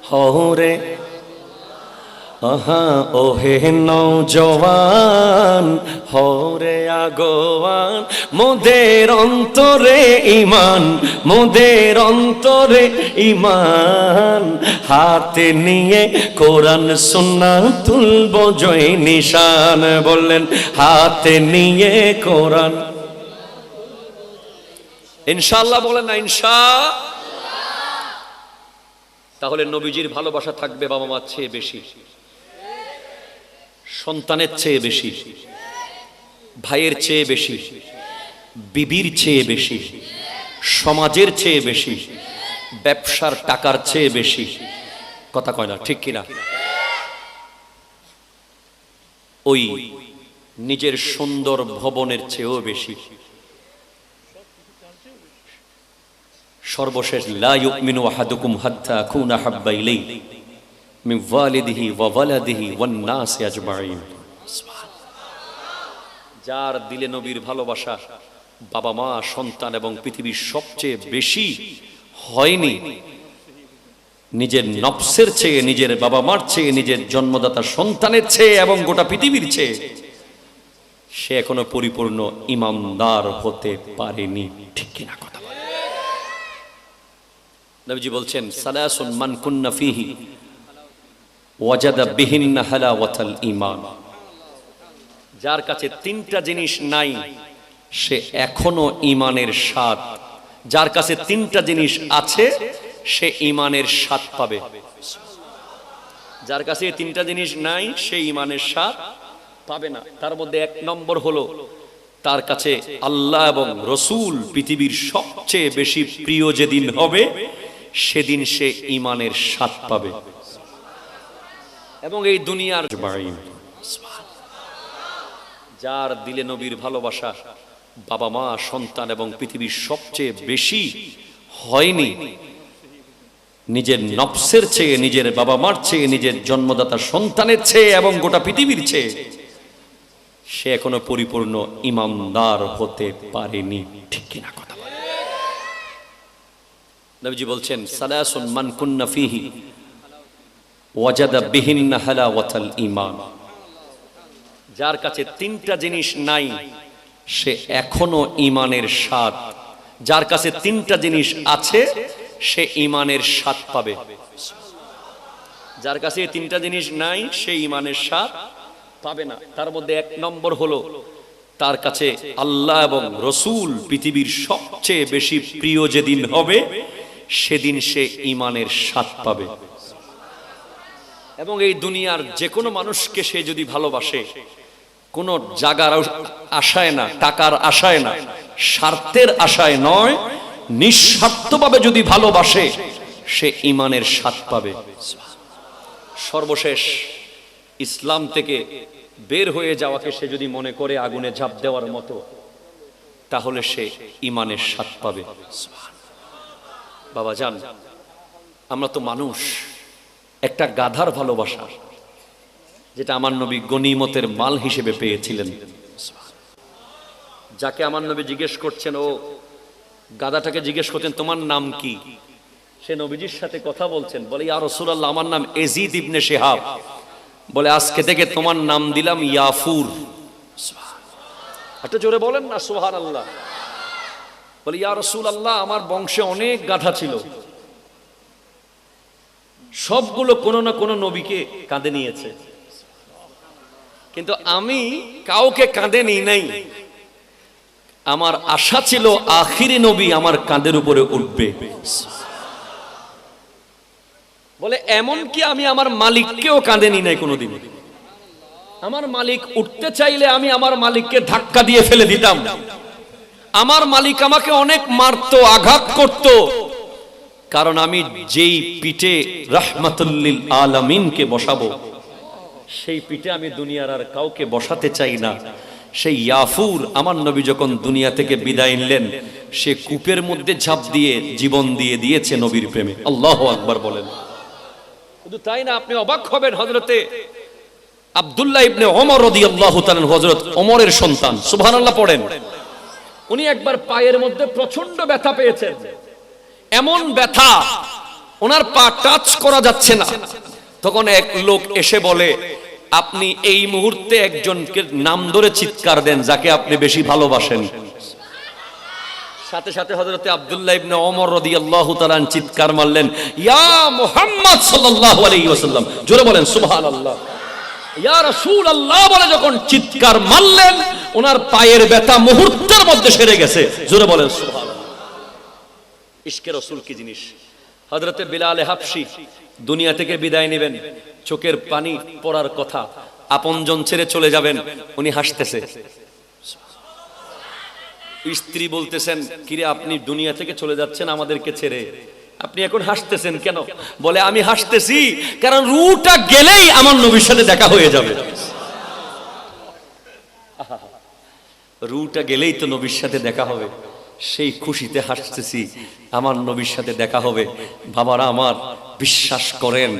হরে আহা ওহে নওজওয়ান হরে আগোয়ান। মোদের অন্তরে ঈমান, মোদের অন্তরে ঈমান, হাতে নিয়ে কোরআন সুন্নাহ তুলব জয় নিশান। বললেন হাতে নিয়ে কোরআন, ইনশাআল্লাহ বলেন না ইনশাআল্লাহ। তাহলে নবীজির ভালোবাসা থাকবে বাবা মার চেয়ে বেশি, সন্তানের চেয়ে বেশি, ভাইয়ের চেয়ে বেশি, বিবির চেয়ে বেশি, সমাজের চেয়ে বেশি, ব্যবসার টাকার চেয়ে বেশি। কথা কয় না, ঠিক কিনা? ওই নিজের সুন্দর ভবনের চেয়েও বেশি। সর্বশেষ লা ইউমিনু আহাদুকুম হাত্তা আকুনা হাব্বা ইলাইহি মিন ওয়ালিদিহি ওয়া ওয়ালাদিহি ওয়ান নাসি আজমাইন। যার দিলে নবীর ভালোবাসা বাবা মা সন্তান এবং পৃথিবীর সবচেয়ে বেশি হয়নি, নিজের নফসের চেয়ে, নিজের বাবা মার চেয়ে, নিজের জন্মদাতা সন্তানের চেয়ে এবং গোটা পৃথিবীর চেয়ে, সে এখনো পরিপূর্ণ ইমানদার হতে পারেনি। ঠিক কিনা কথা? নবীজি বলছেন সালাসুন মান কুন্না ফিহি ওয়াজাদা বিহিন্না হালাওয়াতাল ঈমান। যার কাছে তিনটা জিনিস নাই সে এখনো ঈমানের স্বাদ, যার কাছে তিনটা জিনিস আছে সে ঈমানের স্বাদ পাবে। যার কাছে তিনটা জিনিস নাই সে ঈমানের স্বাদ পাবে না। তার মধ্যে এক নম্বর হলো তার কাছে আল্লাহ এবং রসূল পৃথিবীর সবচেয়ে বেশি প্রিয় যেদিন হবে সেদিন সে ঈমানের স্বাদ পাবে। এবং এই দুনিয়ার যার দিলে নবীর ভালোবাসা বাবা মা সন্তান এবং পৃথিবীর সবচেয়ে বেশি হয়নি, নিজের নফসের চেয়ে, নিজের বাবা মার চেয়ে, নিজের জন্মদাতা সন্তানের চেয়ে এবং গোটা পৃথিবীর চেয়ে, সে এখনো পরিপূর্ণ ইমানদার হতে পারেনি। ঠিক কিনা কথা? নবীজি বলছেন সালাসুন মান কুন্না ফিহি ওয়াজাদা বিহিন্না হালাওয়াতাল ঈমান। যার কাছে তিনটা জিনিস নাই সে এখনো ঈমানের স্বাদ, যার কাছে তিনটা জিনিস আছে সে ঈমানের স্বাদ পাবে। যার কাছে তিনটা জিনিস নাই সে ঈমানের স্বাদ পাবে না। তার মধ্যে এক নম্বর হলো তার কাছে আল্লাহ এবং রসূল পৃথিবীর সবচেয়ে বেশি প্রিয় যেদিন হবে সেদিন সে ঈমানের স্বাদ পাবে। এবং এই দুনিয়ার যে কোনো মানুষকে সে যদি ভালোবাসে, কোনো জায়গার আশায় না, টাকার আশায় না, স্বার্থের আশায় নয়, নিঃস্বার্থভাবে যদি ভালোবাসে সে ঈমানের স্বাদ পাবে। সর্বশেষ ইসলাম থেকে বের হয়ে যাওয়াকে সে যদি মনে করে আগুনে ঝাঁপ দেওয়ার মতো, তাহলে সে ঈমানের স্বাদ পাবে। বাবা জান, আমরা তো মানুষ, একটা গাধার ভালোবাসা যেটা আমার নবী গনিমতের মাল হিসেবে পেয়েছিলেন, যাকে আমার নবী জিজ্ঞেস করছেন, ও গাধাটাকে জিজ্ঞেস করছেন তোমার নাম কি, সে নবীজির সাথে কথা বলছেন, বলে ইয়া রাসূলুল্লাহ আমার নাম ইয়াজিদ ইবনে শিহাব। বলে আজকে থেকে তোমার নাম দিলাম ইয়াফুর। একটু জোরে বলেন না সুবহানাল্লাহ। বলে ইয়া রাসূলুল্লাহ আমার বংশে অনেক গাধা ছিল, সবগুলো কোনো না কোনো নবীকে কাঁধে নিয়েছে, কিন্তু আমি কাউকে কাঁধে নিই নাই। আমার আশা ছিল আখিরি নবী আমার কাঁধের উপরে উঠবে। বলে এমন কি আমি আমার মালিককেও কাঁধে নিই নাই কোনোদিন। আমার মালিক উঠতে চাইলে আমি আমার মালিককে ধাক্কা দিয়ে ফেলে দিতাম। আমার মালিক আমাকে অনেক মারতো, আঘাত করত, কারণ আমি যেই পিঠে রাহমাতুল লিল আলামিনকে বসাবো সেই পিঠে আমি দুনিয়ার আর কাউকে বসাতে চাই না। সেই ইয়াফুর আমার নবী যখন দুনিয়া থেকে বিদায় নিলেন, সে কূপের মধ্যে ঝাঁপ দিয়ে জীবন দিয়ে দিয়েছে নবীর প্রেমে। আল্লাহু আকবার বলেন। শুধু তাই না, আপনি অবাক হবেন, হযরতে আব্দুল্লাহ ইবনে ওমর রাদিয়াল্লাহু তাআলা, হযরত ওমরের সন্তান, সুবহানাল্লাহ পড়েন, উনি একবার পায়ের মধ্যে প্রচন্ড ব্যথা পেয়েছেন। এমন ব্যথা, ওনার পা টাচ করা যাচ্ছে না। তখন এক লোক এসে বলে, আপনি এই মুহূর্তে একজনকে নাম ধরে চিৎকার দেন যাকে আপনি বেশি ভালোবাসেন। সাথে সাথে হযরতে আব্দুল্লাহ ইবনে ওমর রাদিয়াল্লাহু তাআলা চিৎকার মারলেন, ইয়া মুহাম্মদ সাল্লাল্লাহু আলাইহি ওয়াসাল্লাম। জোরে বলেন সুবহানাল্লাহ। ইয়া রাসূলুল্লাহ বলে যখন চিৎকার মারলেন, ওনার পায়ের ব্যথা মুহূর্তের মধ্যে সেরে গেছে। জোরে বলেন সুবহানাল্লাহ। ইশকে রাসূল কি জিনিস। হযরতে বিলাল হাবশী দুনিয়া থেকে বিদায় নেবেন, চোখের পানি পড়ার কথা, আপনজন ছেড়ে চলে যাবেন, উনি হাসতেছে। স্ত্রী বলতেছেন, কিরে আপনি দুনিয়া থেকে চলে যাচ্ছেন আমাদেরকে ছেড়ে, আপনি এখন হাসতেছেন কেন? বলে, আমি হাসতেছি কারণ রূহটা গেলেই আমার নবীর সাথে দেখা হয়ে যাবে। রূহটা গেলেই তো নবীর সাথে দেখা হবে, সেই খুশিতে হাসতেছি, আমার নবীর সাথে দেখা হবে। বাবারা আমার, বিশ্বাস করেন,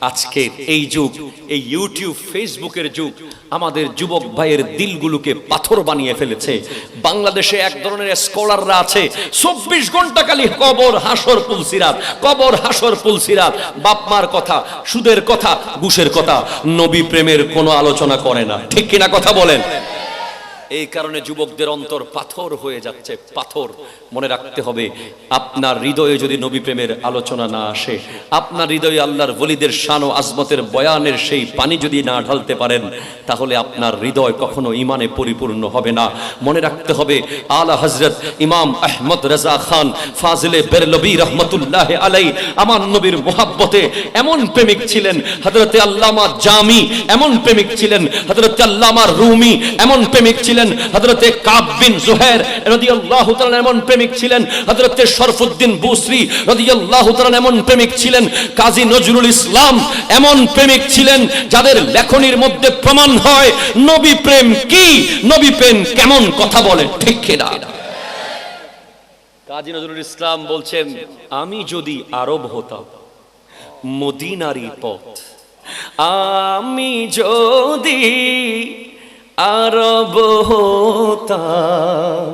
আজকে এই যুগ, এই ইউটিউব ফেসবুকের যুগ আমাদের যুবক ভাইয়ের দিলগুলোকে পাথর বানিয়ে ফেলেছে। বাংলাদেশে এক ধরনের স্কলাররা আছে, 24 ঘন্টা খালি কবর হাসর পুলসিরাত, কবর হাসর পুলসিরাত, বাপ মার কথা, সুদের কথা, ঘুষের কথা, নবী প্রেমের কোনো আলোচনা করে না। ঠিক কিনা কথা বলেন? এই কারণে যুবকদের অন্তর পাথর হয়ে যাচ্ছে, পাথর। মনে রাখতে হবে, আপনার হৃদয়ে যদি নবী প্রেমের আলোচনা না আসে, আপনার হৃদয়ে আল্লাহর ওলিদের শান ও আজমতের বয়ানের সেই পানি যদি না ঢালতে পারেন, তাহলে আপনার হৃদয় কখনো ঈমানে পরিপূর্ণ হবে না। মনে রাখতে হবে, আলা হযরত ইমাম আহমদ রাজা খান ফাজিলে বেরলভী রহমতুল্লাহ আলাই আমার নবীর মুহাব্বতে এমন প্রেমিক ছিলেন। হযরতে আল্লামা জামি এমন প্রেমিক ছিলেন, হযরতে আল্লামা রুমি এমন প্রেমিক ছিলেন, হযরতে কাব বিন জুহাইর রাদিয়াল্লাহু তাআলা এমন প্রেমিক ছিলেন, হযরতে শরফুদ্দিন বুসরি রাদিয়াল্লাহু তাআলা এমন প্রেমিক ছিলেন, কাজী নজরুল ইসলাম এমন প্রেমিক ছিলেন, যাদের লেখনীর মধ্যে প্রমাণ হয় নবী প্রেম কি, নবী প্রেম কেমন কথা বলে। ঠিক কিনা? কাজী নজরুল ইসলাম বলছেন, আমি যদি আরব হতাম, মদিনারই পথ, আমি যদি আরব হতাম,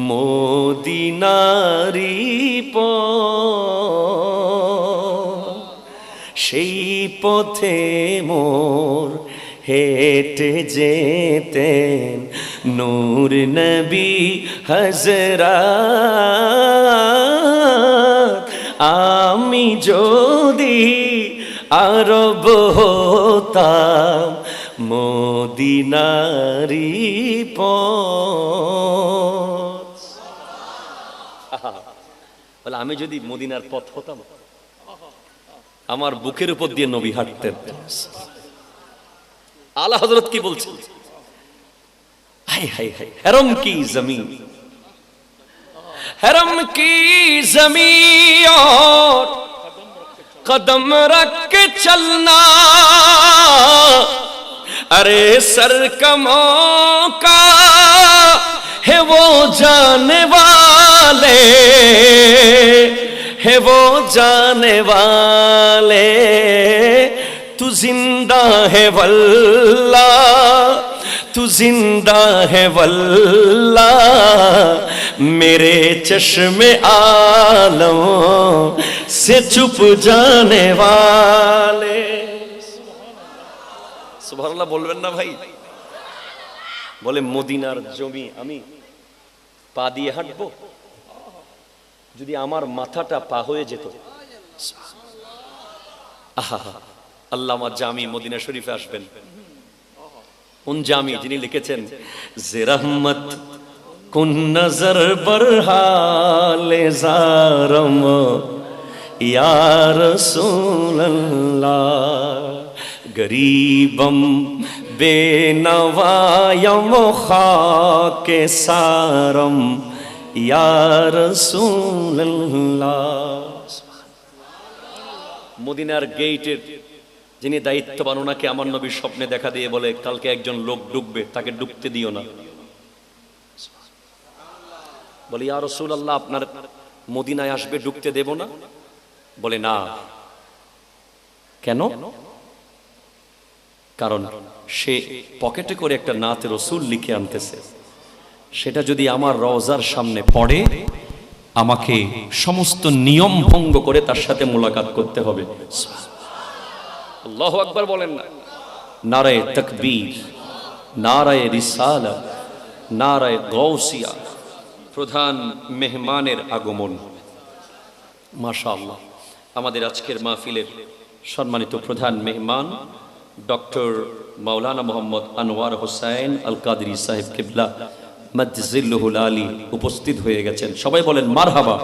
মদিনারি পথ, সেই পথে মোর হেঁটে যেতেন নূর নবী হযরত, আমি যদি আরব হতাম, মদিনারি পথ। বলে, আমি যদি মদিনার পথ হতাম, আমার বুকের উপর দিয়ে নবী হাঁটতেন। আলা হযরত কি বলছেন? হাই হাই হাই, হরম কি জমিন, হরম কি জমিন और कदम रख के चलना, अरे सर का मौका है वो जाने वाले, है वो जाने वाले, तू जिंदा है वल्ला, तू जिंदा है वल्ला, मेरे चश्मे आलम से चुप जाने वाले। সুবহানাল্লাহ বলবেন না ভাই? বলে, মদিনার জমি আমি পা দিয়ে হাঁটবো, যদি আমার মাথাটা পা হয়ে যেত। আহা, আল্লামা জামি মদিনা শরীফে আসবেন। কোন জামি? যিনি লিখেছেন, যে রহমত কুন নজর বরহালে জারম ইয়া রাসূলুল্লাহ, গরীবম বেনওয়ায়ম খাকে সারম ইয়া রাসূলুল্লাহ। মদিনার গেটের যিনি দায়িত্ববান, ওনাকে আমার নবীর স্বপ্নে দেখা দিয়ে বলে কালকে একজন লোক ডুববে, তাকে ডুবতে দিও না। বলে ইয়া রাসূলুল্লাহ, আপনার মদিনায় আসবে, ডুবতে দেব না? বলে না। কেন? কারণ সে পকেটে করে একটা নাতে রসুল লিখে আনতেছে, সেটা যদি আমার রওজার সামনে পড়ে আমাকে সমস্ত নিয়ম ভঙ্গ করে তার সাথে মোলাকাত করতে হবে। আল্লাহু আকবার বলেন না। নারায়ে তাকবীর, নারায়ে রিসালাত, নারায়ে গাউসিয়া। প্রধান মেহমানের আগমন। মাশাআল্লাহ, আমাদের আজকের মাহফিলের সম্মানিত প্রধান মেহমান ডক্টর মাওলানা মোহাম্মদ আনোয়ার হোসেন আল কাদরি সাহেব কিবলা মাজ্জিল্লুহুল আলী উপস্থিত হয়ে গেছেন। সবাই বলেন মারহাবা।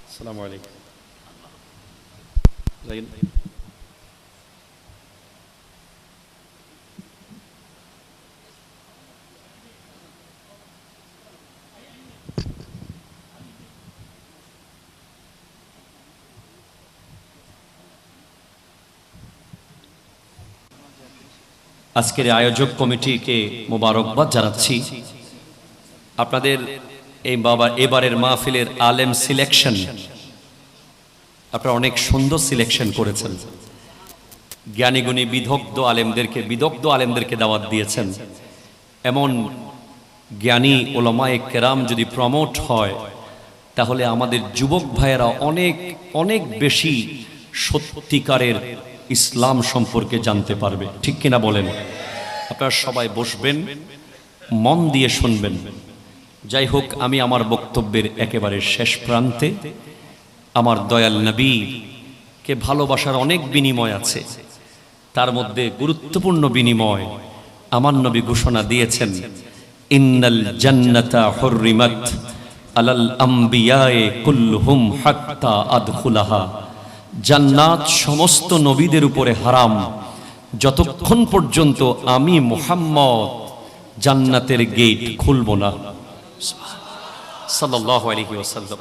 আসসালামু আলাইকুম। আজকের আয়োজক কমিটিকে মোবারকবাদ জানাচ্ছি। আপনাদের এবারের মাহফিলের আলেম সিলেকশন আপনারা অনেক সুন্দর সিলেকশন করেছেন। জ্ঞানীগুণী বিদগ্ধ আলেমদেরকে দাওয়াত দিয়েছেন। এমন জ্ঞানী ওলামায়ে কেরাম যদি প্রমোট হয় তাহলে আমাদের যুবক ভাইয়েরা অনেক অনেক বেশি সত্যিকারের ইসলাম সম্পর্কে জানতে পারবে। ঠিক কিনা বলেন? আপনারা সবাই বসবেন, মন দিয়ে শুনবেন। যাই হোক, আমি আমার বক্তব্যের একেবারে শেষ প্রান্তে। আমার দয়াল নবীকে ভালোবাসার অনেক বিনিময় আছে, তার মধ্যে গুরুত্বপূর্ণ বিনিময় আমার নবী ঘোষণা দিয়েছেন, ইন্নাল জান্নাতা হুররিমাত আলাল আম্বিয়ায়ে কুল্লুহুম হাত্তা আদখুলাহা। জান্নাত সমস্ত নবীদের উপরে হারাম যতক্ষণ পর্যন্ত আমি মুহাম্মদ জান্নাতের গেট খুলব না। সাল্লাল্লাহু আলাইহি ওয়াসাল্লাম।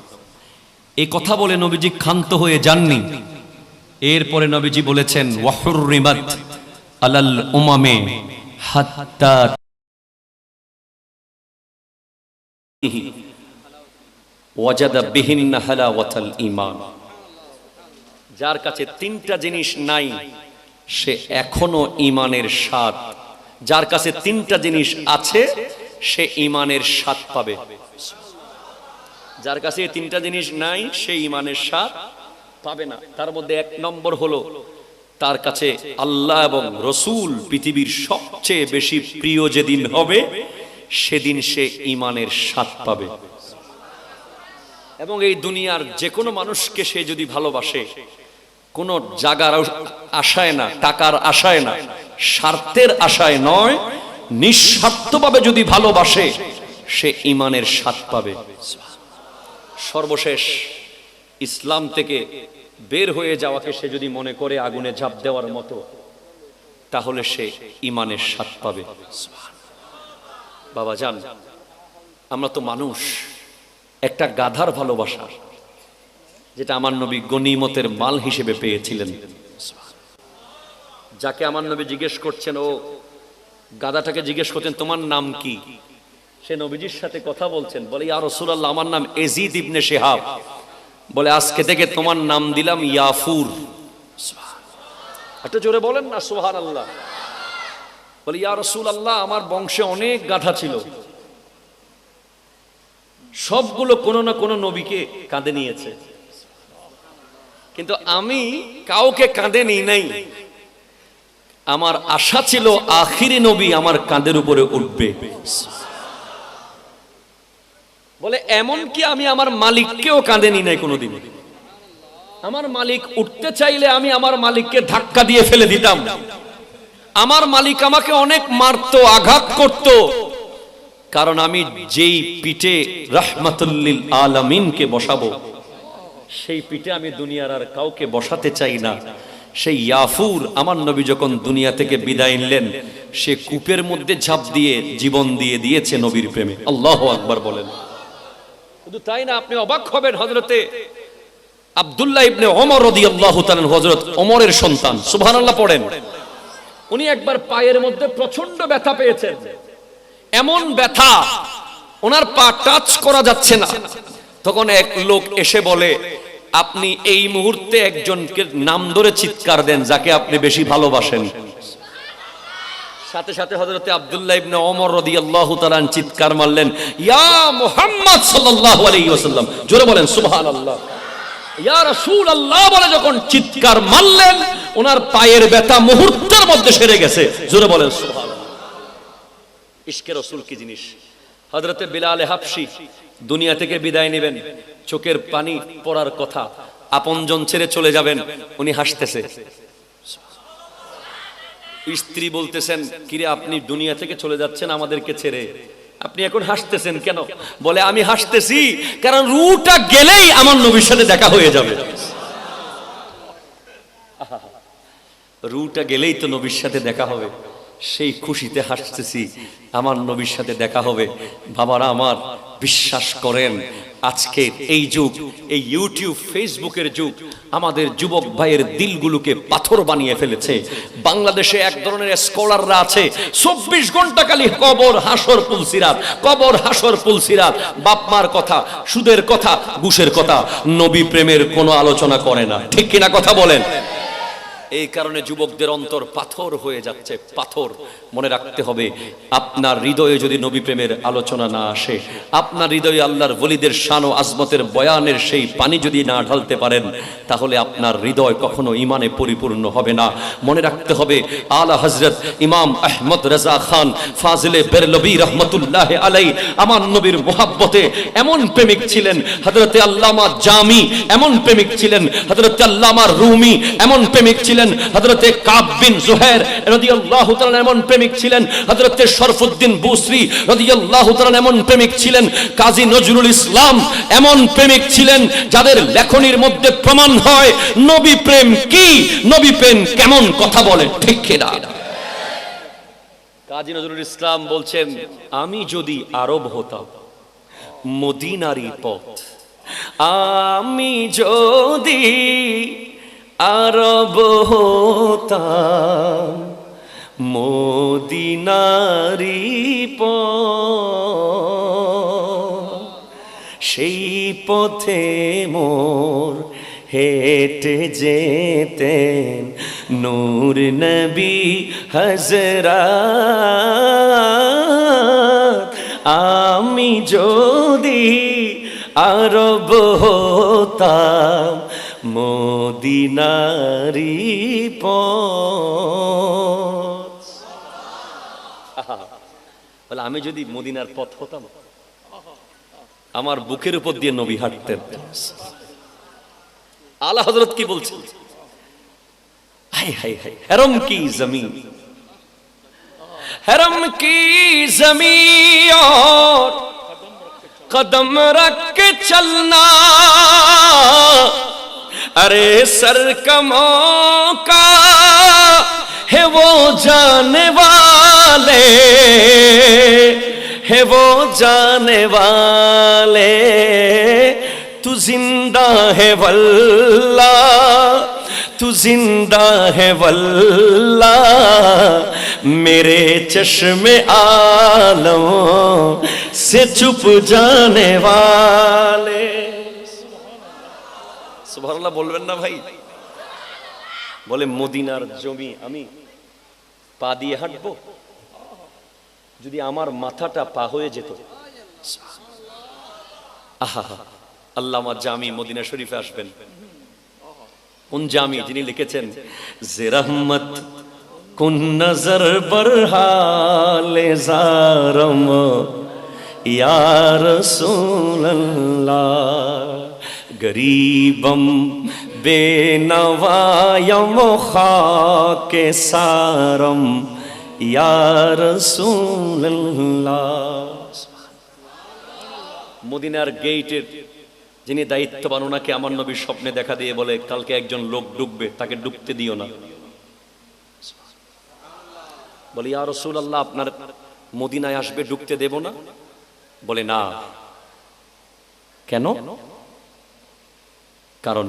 এই কথা বলে নবীজি ক্ষান্ত হয়ে যাননি। এরপরে নবীজি বলেছেন, ওয়া হুররিমাত আলাল উমামে হাত্তা ওয়াজাদা বিহিন্না হালাওয়াতাল ঈমান। যার কাছে তিনটা জিনিস নাই সে এখনো ঈমানের স্বাদ, যার কাছে তিনটা জিনিস আছে সে ঈমানের স্বাদ পাবে। যার কাছে তিনটা জিনিস নাই সে ঈমানের স্বাদ পাবে না। তার মধ্যে এক নম্বর হলো তার কাছে আল্লাহ এবং রসূল পৃথিবীর সবচেয়ে বেশি প্রিয় যেদিন হবে সেদিন সে ঈমানের স্বাদ পাবে। এবং এই দুনিয়ার যে কোনো মানুষকে সে যদি ভালোবাসে, কোন জাগার আশায় না, টাকার আশায় না, স্বার্থের আশায় নয়, নিঃস্বার্থভাবে যদি ভালোবাসে সে ঈমানের স্বাদ পাবে। সর্বশেষ ইসলাম থেকে বের হয়ে যাওয়াকে সে যদি মনে করে আগুনে ঝাঁপ দেওয়ার মতো, তাহলে সে ঈমানের স্বাদ পাবে। বাবা জান, আমরা তো মানুষ। একটা গাধার ভালোবাসা যেটা আমার নবী গনিমতের মাল হিসেবে পেয়েছিলেন, যাকে আমার নবী জিজ্ঞেস করছেন, ও গাধাটাকে জিজ্ঞেস করছেন তোমার নাম কি? সে নবীজির সাথে কথা বলছেন, বলে ইয়া রাসূলুল্লাহ, আমার নাম ইয়াজিদ ইবনে শিহাব। বলে আজকে থেকে তোমার নাম দিলাম ইয়াফুর। একটু জোরে বলেন না সুবহানাল্লাহ। বলে ইয়া রাসূলুল্লাহ, আমার বংশে অনেক গাধা ছিল, সবগুলো কোনো না কোনো নবীকে কাঁধে নিয়েছে, কিন্তু আমি কাউকে কাঁধে নিই নাই। আমার আশা ছিল আখিরি নবী আমার কাঁধের উপরে উঠবে। বলে এমন কি আমি আমার মালিককেও কাঁধে নিই নাই কোনোদিন। আমার মালিক উঠতে চাইলে আমি আমার মালিককে ধাক্কা দিয়ে ফেলে দিতাম। আমার মালিক আমাকে অনেক মারতো, আঘাত করত, কারণ আমি যেই পিঠে রাহমাতুল লিল আলামিনকে বসাবো সেই পিঠে আমি দুনিয়ার আর কাউকে বসাতে চাই না। সেই ইয়াফুর আমার নবী যখন দুনিয়া থেকে বিদায় নিলেন, সে কূপের মধ্যে ঝাঁপ দিয়ে জীবন দিয়ে দিয়েছে নবীর প্রেমে। আল্লাহু আকবার বলেন। শুধু তাই না, আপনি অবাক হবেন, হযরতে আব্দুল্লাহ ইবনে ওমর রাদিয়াল্লাহু তাআলা হযরত ওমরের সন্তান, সুবহানাল্লাহ পড়েন। উনি একবার পায়ের মধ্যে প্রচন্ড ব্যথা পেয়েছেন, এমন ব্যথা ওনার পা টাচ করা যাচ্ছে না। তখন এক লোক এসে বলে, আপনি এই মুহূর্তে একজনকে নাম ধরে চিৎকার দেন যাকে আপনি বেশি ভালোবাসেন। সাথে সাথে হযরতে আব্দুল্লাহ ইবনে ওমর রাদিয়াল্লাহু তাআলা চিৎকার মারলেন, ইয়া মুহাম্মদ সাল্লাল্লাহু আলাইহি ওয়াসাল্লাম। জোরে বলেন সুবহানাল্লাহ। ইয়া রাসূলুল্লাহ বলে যখন চিৎকার মারলেন, ওনার পায়ের ব্যথা মুহূর্তের মধ্যে সেরে গেছে। জোরে বলেন সুবহানাল্লাহ। ইশকে রাসূল কি জিনিস। হযরতে বিলাল হাবশী দুনিয়া থেকে বিদায় নেবেন, চোখের পানি পড়ার কথা, আপনজন ছেড়ে চলে যাবেন, উনি হাসতেছে। স্ত্রী বলতেছেন, কিরে আপনি দুনিয়া থেকে চলে যাচ্ছেন আমাদেরকে ছেড়ে, আপনি এখন হাসতেছেন কেন? বলে, আমি হাসতেছি কারণ রূহটা গেলেই আমার নবীর সাথে দেখা হয়ে যাবে। রূহটা গেলেই তো নবীর সাথে দেখা হবে, সেই খুশিতে হাসতেছি, আমার নবীর সাথে দেখা হবে। বাবারা আমার, বিশ্বাস করেন আজকে এই যুগ, এই ইউটিউব ফেসবুকের যুগ আমাদের যুবক ভাইয়ের দিলগুলোকে পাথর বানিয়ে ফেলেছে। বাংলাদেশে এক ধরনের স্কলাররা আছে, 24 ঘন্টা খালি কবর হাসর পুলসিরাত, কবর হাসর পুলসিরাত, বাপ মার কথা, সুদের কথা, ঘুষের কথা, নবী প্রেমের কোনো আলোচনা করে না। ঠিক কিনা কথা বলেন? এই কারণে যুবকদের অন্তর পাথর হয়ে যাচ্ছে, পাথর। মনে রাখতে হবে, আপনার হৃদয়ে যদি নবী প্রেমের আলোচনা না আসে, আপনার হৃদয়ে আল্লাহর ওলিদের শান ও আজমতের বয়ানের সেই পানি যদি না ঢালতে পারেন, তাহলে আপনার হৃদয় কখনো ঈমানে পরিপূর্ণ হবে না। মনে রাখতে হবে, আলা হযরত ইমাম আহমদ রাজা খান ফাজিলে বেরলভী রহমতুল্লাহ আলাইহি আমার নবীর মুহাব্বতে এমন প্রেমিক ছিলেন। হযরতে আল্লামা জামি এমন প্রেমিক ছিলেন, হযরতে আল্লামা রুমি এমন প্রেমিক ছিলেন, হযরতে কাব বিন জুহাইর রাদিয়াল্লাহু তাআলা এমন প্রেমিক ছিলেন, হযরতে শরফুদ্দিন বুসরি রাদিয়াল্লাহু তাআলা এমন প্রেমিক ছিলেন, কাজী নজরুল ইসলাম এমন প্রেমিক ছিলেন যাদের লেখনীর মধ্যে প্রমাণ হয় নবী প্রেম কি, নবী প্রেম কেমন কথা বলে। ঠিক কিনা? কাজী নজরুল ইসলাম বলছেন, আমি যদি আরব হতাম মদিনারই পথ, আমি যদি আরব হতাম মদিনারি পথ, সেই পথে মোর হেঁটে যেতেন নূর নবী হযরত, আমি যদি আরব হতাম মদিনারি পথ। বলে, আমি যদি মদিনার পথ হতাম, আমার বুকের উপর দিয়ে নবী হাঁটতেন। আলা হযরত কি বলছেন? হায় হায় হায়, হরম কি জমিন, হরম কি জমিন और कदम रख के चलना, अरे सर का मौका है वो जाने वाले, है वो जाने वाले, तू जिंदा है वल्लाह, तू जिंदा है वल्लाह, मेरे चश्मे आलम से चुप जाने वाले। সুবহানাল্লাহ বলবেন না ভাই? বলে, মদিনার জমি আমি পা দিয়ে হাঁটবো, যদি আমার মাথাটা পা হয়ে যেত। আহা, আল্লামা জামি মদিনা শরীফে আসবেন। কোন জামি? যিনি লিখেছেন, যে রহমত কুন নজর বরহালে জারম ইয়া রাসূলুল্লাহ, গরীবম বেনওয়ায়ম খাকে সারম ইয়া রাসূলুল্লাহ। মদিনার গেটের যিনি দায়িত্ববান, ওনাকে আমার নবীর স্বপ্নে দেখা দিয়ে বলে, কালকে একজন লোক ডুববে, তাকে ডুবতে দিও না। বলে, ইয়া রাসূলুল্লাহ, আপনার মদিনায় আসবে, ডুবতে দেব না? বলে, না। কেন? কারণ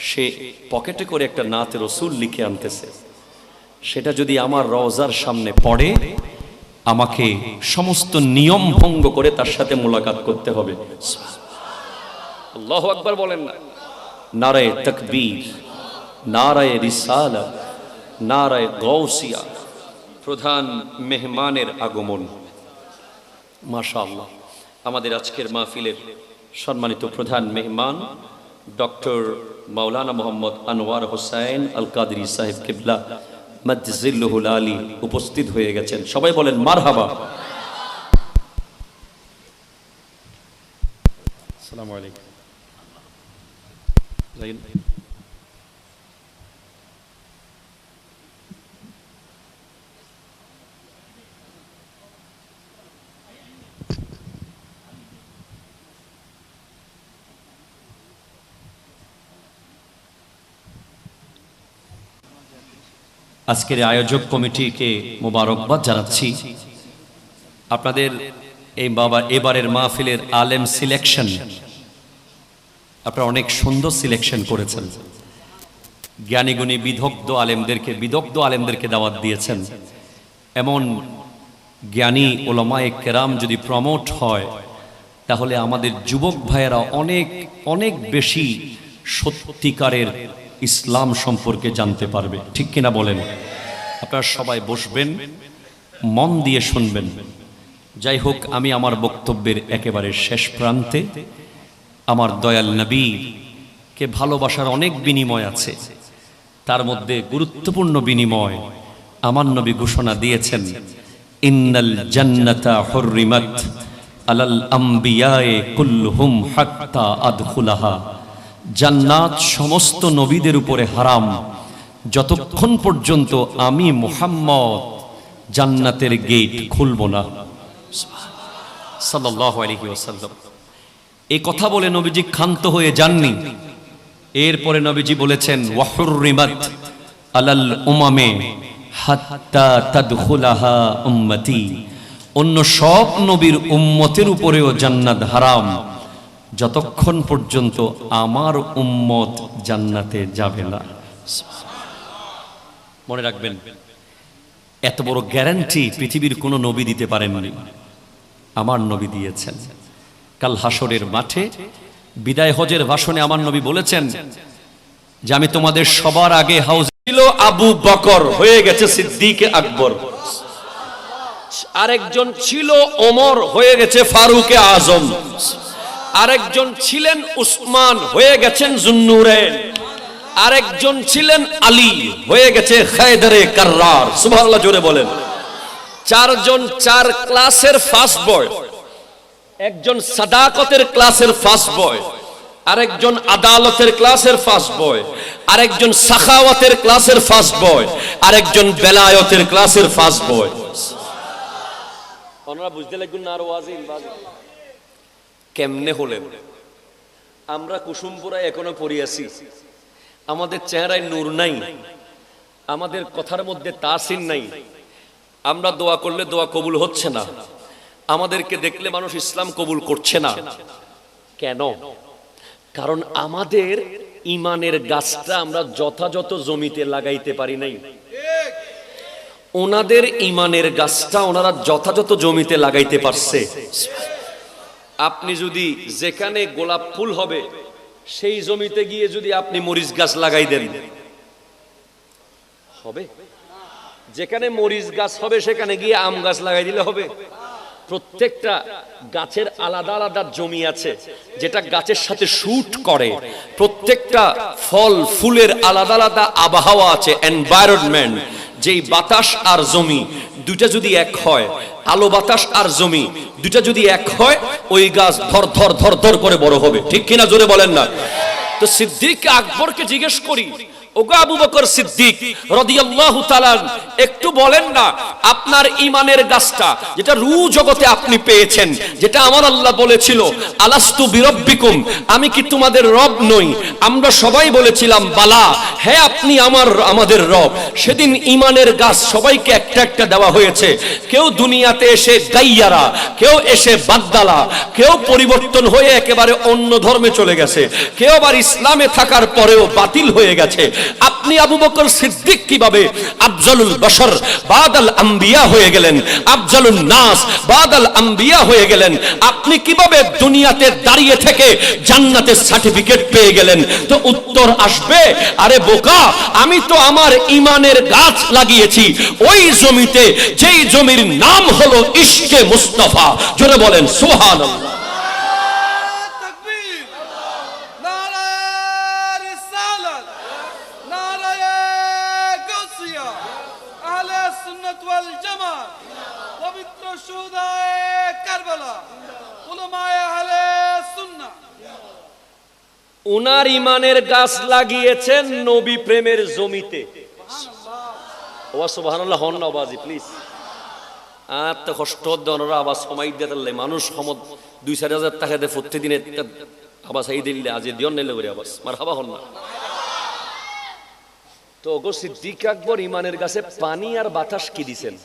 সে পকেটে করে একটা নাতে রসুল লিখে আনতেছে, সেটা যদি আমার রওজার সামনে পড়ে আমাকে সমস্ত নিয়ম ভঙ্গ করে তার সাথে মোলাকাত করতে হবে। আল্লাহু আকবার বলেন না। নারায়ে তাকবীর, নারায়ে রিসালাত, নারায়ে গাউসিয়া। প্রধান মেহমানের আগমন। মাশাআল্লাহ, আমাদের আজকের মাহফিলের সম্মানিত প্রধান মেহমান ডক্টর মাওলানা মোহাম্মদ আনোয়ার হোসেন আল কাদরি সাহেব কিবলা মাজ্জিল্লুহুল আলী উপস্থিত হয়ে গেছেন। সবাই বলেন মারহাবা। আসসালামু আলাইকুম। আজকের আয়োজক কমিটিকে মোবারকবাদ জানাচ্ছি। আপনাদের এবারের মাহফিলের আলেম সিলেকশন আপনারা অনেক সুন্দর সিলেকশন করেছেন। জ্ঞানীগুণী বিদগ্ধ আলেমদেরকে দাওয়াত দিয়েছেন। এমন জ্ঞানী ওলামায়ে কেরাম যদি প্রমোট হয় তাহলে আমাদের যুবক ভাইয়েরা অনেক অনেক বেশি সত্যিকারের ইসলাম সম্পর্কে জানতে পারবে। ঠিক কিনা বলেন? আপনারা সবাই বসবেন, মন দিয়ে শুনবেন। যাই হোক, আমি আমার বক্তব্যের একেবারে শেষ প্রান্তে। আমার দয়াল নবীকে ভালোবাসার অনেক বিনিময় আছে, তার মধ্যে গুরুত্বপূর্ণ বিনিময় আমার নবী ঘোষণা দিয়েছেন, ইন্নাল জান্নাতা হুররিমাত আলাল আমবিয়ায়ে কুল্লুহুম হাত্তা আদখুলাহা। জান্নাত সমস্ত নবীদের উপরে হারাম যতক্ষণ পর্যন্ত আমি মুহাম্মদ জান্নাতের গেট খুলব না। সাল্লাল্লাহু আলাইহি ওয়াসাল্লাম এই কথা বলে নবীজি ক্ষান্ত হয়ে যাননি। এরপরে নবীজি বলেছেন, ওয়াহুররিমাত আলাল উমামে হাত্তা তাদখুলাহা উম্মতি। অন্য সব নবীর উম্মতের উপরেও জান্নাত হারাম যতক্ষণ পর্যন্ত আমার উম্মত জান্নাতে যাবে না। মনে রাখবেন, এত বড় গ্যারান্টি পৃথিবীর কোনো নবী দিতে পারেননি, আমার নবী দিয়েছেন। কাল হাসরের মাঠে বিদায় হজের ভাষণে আমার নবী বলেছেন যে আমি তোমাদের সবার আগে হাউস ছিল আবু বকর, হয়ে গেছে সিদ্দিকে আকবর। আরেকজন ছিল ওমর, হয়ে গেছে ফারুকে আজম। আরেকজন ছিলেন উসমান, হয়ে গেছেন জুন্নুরাইন। আরেকজন ছিলেন আলী, হয়ে গেছে হায়দারে কাররার। সুবহানাল্লাহ জোরে বলেন। চারজন চার ক্লাসের ফার্স্ট বয়। একজন সাদাকতের ক্লাসের ফার্স্ট বয়, আরেকজন আদালতের ক্লাসের ফার্স্ট বয়, আরেকজন সাখাওয়াতের ক্লাসের ফার্স্ট বয়, আরেকজন বেলায়েতের ক্লাসের ফার্স্ট বয়। আপনারা বুঝতে লাগবেন না? আর ওয়াজিন কেমনে হলেন? আমরা কুসুমপুরায় এখনো পড়ি আছি, আমাদের চেহারায় নূর নাই, আমাদের কথার মধ্যে তাসির নাই। আমরা দোয়া করলে দোয়া কবুল হচ্ছে না, আমাদেরকে দেখলে মানুষ ইসলাম কবুল করছে না। কেন? কারণ আমাদের ইমানের গাছটা আমরা যথাযথ জমিতে লাগাইতে পারি নাই। ওনাদের ইমানের গাছটা ওনারা যথাযথ জমিতে লাগাইতে পারছে। আপনি যদি যেখানে গোলাপ ফুল হবে সেই জমিতে গিয়ে যদি আপনি মরিচ গাছ লাগাই দেন, হবে? যেখানে মরিচ গাছ হবে সেখানে গিয়ে আম গাছ লাগাই দিলে হবে? প্রত্যেকটা গাছের আলাদা আলাদা জমি আছে যেটা গাছের সাথে শুট করে। প্রত্যেকটা ফল ফুলের আলাদা আলাদা আবহাওয়া আছে, এনভায়রনমেন্ট। যেই বাতাস আর জমি দুইটা যদি এক হয়, আলো বাতাস আর জমি দুইটা যদি এক হয়, ওই গাছ ধর ধর ধর ধর করে বড় হবে। ঠিক কিনা জোরে বলেন না? তো সিদ্দিক আকবরকে জিজ্ঞেস করি, ওগো আবু বকর সিদ্দিক রাদিয়াল্লাহু তাআলা, একটু বলেন না আপনার ঈমানের গাছটা যেটা রূহ জগতে আপনি পেয়েছেন, যেটা আমার আল্লাহ বলেছিল আলাস্তু বিরব্বিকুম, আমি কি তোমাদের রব নই? আমরা সবাই বলেছিলাম বালা, হ্যাঁ আপনি আমাদের রব। সেদিন ঈমানের গাছ সবাইকে একটা একটা দেওয়া হয়েছে। কেউ দুনিয়াতে এসে গাইয়ারা, কেউ এসে বাদদালা, কেউ পরিবর্তন হয়ে একেবারে অন্য ধর্মে চলে গেছে, কেউ আবার ইসলামে থাকার পরেও বাতিল হয়ে গেছে। আপনি আবু বকর সিদ্দিক কিভাবে আফজালুল বাশার বাদাল আম্বিয়া হয়ে গেলেন, আফজালুন নাস বাদাল আম্বিয়া হয়ে গেলেন? আপনি কিভাবে দুনিয়াতে দাঁড়িয়ে থেকে জান্নাতের সার্টিফিকেট পেয়ে গেলেন? তো উত্তর আসবে, আরে বোকা, আমি তো আমার ঈমানের গাছ লাগিয়েছি ওই জমিতে, যেই জমির নাম হলো ইশকে মুস্তাফা। জোরে বলেন সুবহানাল্লাহ। উনার ঈমানের গাছ লাগিয়েছেন নবী প্রেমের জমিতে। ওয়া সুবহানাল্লাহ হন না বাজি প্লিজ। আর তো কষ্ট দনরা আবার সময় দিতে মানুষ সমদ 2-4 টাকা দিয়ে প্রতিদিন আবার সেই দিলে আজ দিন নেলে করে আবার মারহাবা হন না। তো ওগো সিদ্দিক আকবর ঈমানের গাছে পানি আর বাতাস কি দিবেন?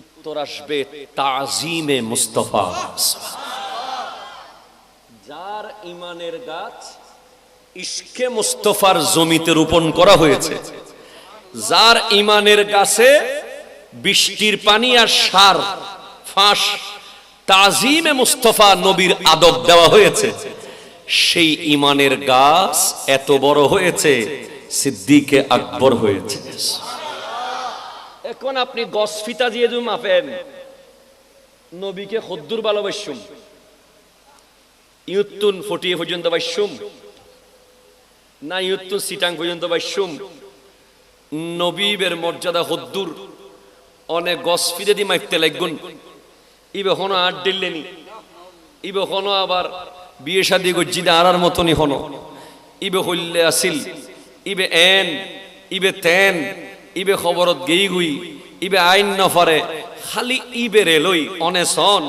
উত্তর আসবে তাজিমে মুস্তাফা। যার ঈমানের গাছ ইশকে মুস্তাফার জমিতে রোপণ করা হয়েছে, যার ঈমানের গাছে বৃষ্টির পানি আর সার ফাঁস তাজিমে মুস্তাফা নবীর আদব দেওয়া হয়েছে, সেই ঈমানের গাছ এত বড় হয়েছে সিদ্দিকে আকবর হয়েছে। এখন আপনি গস ফিতা দিয়ে যদি মাপেন, নবীকে কদ্দুর ভালোবাসুম, ইউতুন ফটিয়ে পর্যন্ত বাইশুম না ইউতুন সিটাং পর্যন্ত বাইশুম, নবীবের মর্যাদা কদ্দুর অনেক গস ফিতে দি মাইতে লাগুন। ইবে হনো আর দিল্লেনি, ইবে হনো আবার বিয়ে শাদী করছি আরার মতনই হনো, ইবে হইলে আসিল, ইবে এন ইবে তেন, ইবে খবরত গেই গুই, ইবে আইন নফারে, খালি ইবে রেলই অনেসন।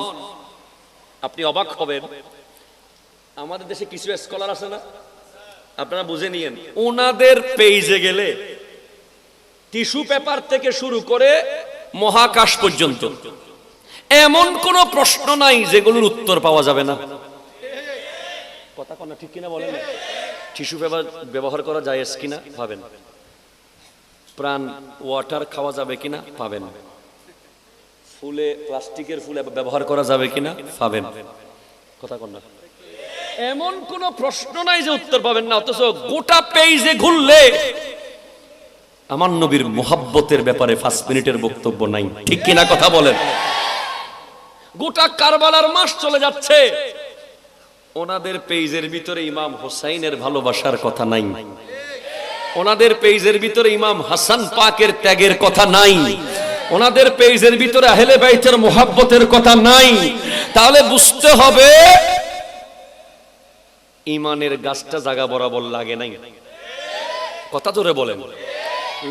আপনি অবাক হবেন, আমাদের দেশে কিছু স্কলার আছে না, আপনারা বুঝে নিয়েন, ওনাদের পেজে গেলে টিস্যু পেপার থেকে শুরু করে মহাকাশ পর্যন্ত এমন কোন প্রশ্ন নাই যেগুলোর উত্তর পাওয়া যাবে না। কথা কোন ঠিক কিনা বলেন? টিস্যু পেপার ব্যবহার করা যায় কিনা পাবেন, প্রাণ ওয়াটার খাওয়া যাবে কিনা পাবেন, ফুলে প্লাস্টিকের ফুলে ব্যবহার করা যাবে কিনা পাবেন। কথা কোন না, এমন কোন প্রশ্ন নাই যে উত্তর পাবেন না। অথচ গোটা পেজে ঘুরলে আমার নবীর মুহাব্বতের ব্যাপারে 5 মিনিটের বক্তব্য নাই। ঠিক কিনা কথা বলেন? গোটা কারবালার মাস চলে যাচ্ছে, ওনাদের পেজের ভিতরে ইমাম হোসাইনের ভালোবাসার কথা নাই, ওনাদের পেজের ভিতরে ইমাম হাসান পাকের ত্যাগের কথা নাই, ওনাদের পেজের ভিতরে আহলে বাইতের মুহাব্বতের কথা নাই। তাহলে বুঝতে হবে ঈমানের গাছটা জায়গা বরাবর লাগে নাই। কথা ধরে বলেন,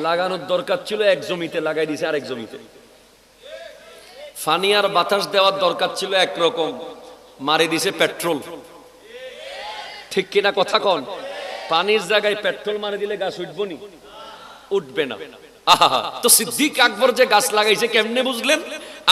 লাগানোর দরকার ছিল এক জমিতে, লাগাই দিছে আরেক জমিতে। পানি আর বাতাস দেওয়ার দরকার ছিল একরকম, মারি দিছে পেট্রোল। ঠিক কিনা কথা কন? পানির জায়গায় পেট্রোল মারি দিলে গাছ উঠবো নি? উঠবে না। আহা, তো সিদ্দিক আকবর যে গাছ লাগাইছে কেমনে বুঝলেন?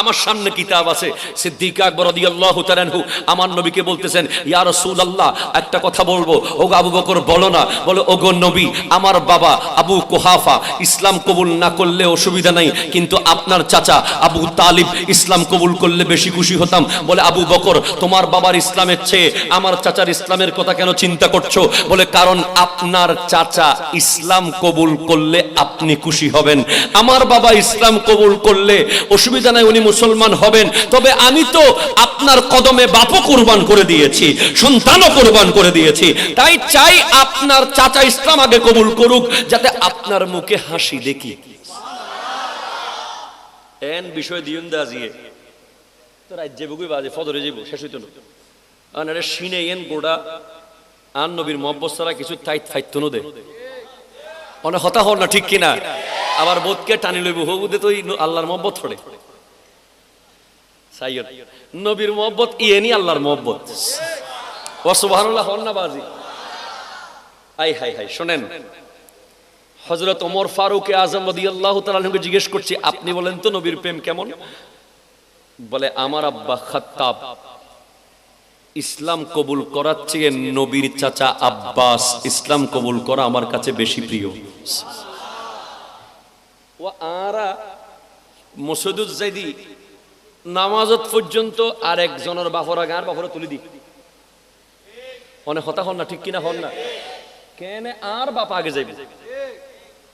আমার সামনে কিতাব আছে। সিদ্দিক আকবর রাদিয়াল্লাহু তাআলা আনহু আমার নবীকে বলতেছেন, ইয়া রাসূলুল্লাহ একটা কথা বলবো। ওগো আবু বকর বলো না। বলে, ওগো নবী, আমার বাবা আবু কুহাফা ইসলাম কবুল না করলে অসুবিধা নাই, কিন্তু আপনার চাচা আবু তালিব ইসলাম কবুল করলে বেশি খুশি হতাম। বলে, আবু বকর তোমার বাবার ইসলামের চেয়ে আমার চাচার ইসলামের কথা কেন চিন্তা করছো? বলে, কারণ আপনার চাচা ইসলাম কবুল করলে আপনি খুশি হবেন, আমার বাবা ইসলাম কবুল করলে অসুবিধা নাই, উনি মুসলমান হবেন। তবে আমি তো আপনার কদমে বাপও কুরবান করে দিয়েছি, সন্তানও কুরবান করে দিয়েছি, তাই চাই আপনার চাচা ইসলাম আগে কবুল করুক, যাতে আপনার মুখে হাসি দেখি। এন বিষয় দিউন দাজিয়ে তো রাজ্যে বুগুই বাজে ফদরে যাইব শেষ হইতো না। আনারে সিনে এন গোড়া আর নবীর মহব্বত ছাড়া কিছু তাইত ফাইতুনো দে অনেক হতা হল না, ঠিক কিনা? আবার বোধকে টানি লইব হবুদে তো আল্লাহর মহব্বত ছড়ে সাইয়দ নবীর মহব্বত ইয়েনি আল্লাহর মহব্বত। ও সুবহানাল্লাহ হন না বাজি। আই হাই হাই শোনেন, হযরত ওমর ফারুক আযম রাদিয়াল্লাহু তাআলা আনহুকে জিজ্ঞেস করছি, আপনি বলেন তো নবীর প্রেম কেমন? বলে, আমার আব্বা খাত্তাব ইসলাম কবুল করার চেয়ে নবীর চাচা আব্বাস ইসলাম কবুল করা আমার কাছে বেশি প্রিয়। ও আরা মসুদুজ্জাইদি নামাজত পর্যন্ত আর একজনের বাফরা গার বাফরা তুলি দি অনেক হতা হন না, ঠিক কিনা হন না? কেন আর বাপ আগে যাইবে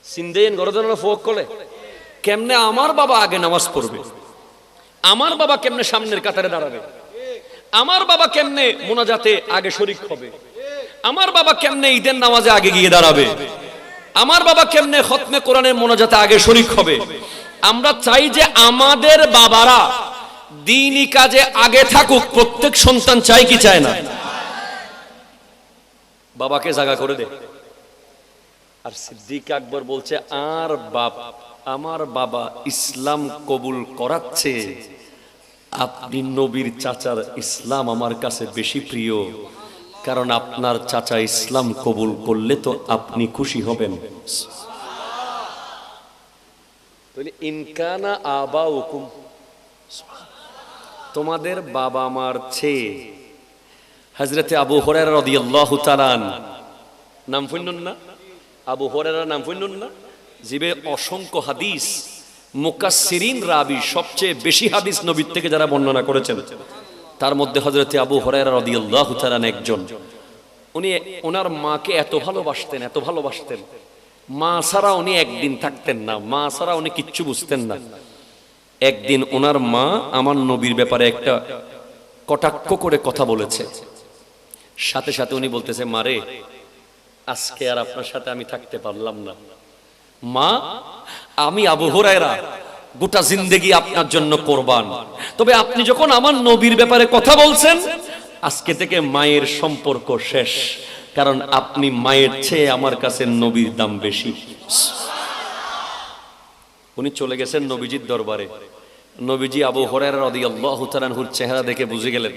সিন্দেন গরদনের ফোক করলে কেমনে আমার বাবা আগে নামাজ পড়বে, আমার বাবা কেমনে সামনের কাতারে দাঁড়াবে, আমার বাবা কেমনে মোনাজাতে আগে শরীক হবে, আমার বাবা কেমনে ঈদের নামাজে আগে গিয়ে দাঁড়াবে, আমার বাবা কেমনে খতমে কোরআনের মোনাজাতে আগে শরীক হবে। আমরা চাই যে আমাদের বাবারা দ্বীনি কাজে আগে থাকুক। প্রত্যেক সন্তান চাই কি চায় না? বাবাকে জায়গা করে দে। আর সিদ্দিক আকবর বলছে, আর আমার বাবা ইসলাম কবুল করাচ্ছে, আপনি নবীর চাচার ইসলাম আমার কাছে বেশি প্রিয়, কারণ আপনার চাচা ইসলাম কবুল করলে তো আপনি খুশি হবেন। ইনকানা আবাউকুম, তোমাদের বাবা মার চেয়ে। হযরতে আবু হুরায়রা রাদিয়াল্লাহু তাআলা নাম শুনুন না, আবু হুরায়রা নাম শুনুন না, জিবে অসংখ্য হাদিস মুকাসসিরিন রাবি সবচেয়ে বেশি হাদিস নবীর থেকে যারা বর্ণনা করেছেন তার মধ্যে হযরতে আবু হুরায়রা রাদিয়াল্লাহু তাআলা একজন। উনি ওনার মাকে এত ভালোবাসতেন, এত ভালোবাসতেন, মা ছাড়া উনি একদিন থাকতেন না, মা ছাড়া উনি কিচ্ছু বুঝতেন না। একদিন ওনার মা আমার নবীর ব্যাপারে একটা কটাক্ষ করে কথা বলেছে, সাথে সাথে উনি বলতেছে, মারে আজকে আর আপনার সাথে আমি থাকতে পারলাম না, মা আমি আবু হুরায়রা গোটা জিন্দেগি আপনার জন্য কোরবান, তবে আপনি যখন আমার নবীর ব্যাপারে কথা বলছেন আজকে থেকে মায়ের সম্পর্ক শেষ, কারণ আপনি মায়ের চেয়ে আমার কাছে নবীর দাম বেশি। উনি চলে গেছেন নবীজির দরবারে। নবীজি আবু হুরায়রা রাদিয়াল্লাহু তাআলা আনহুর চেহারা দেখে বুঝে গেলেন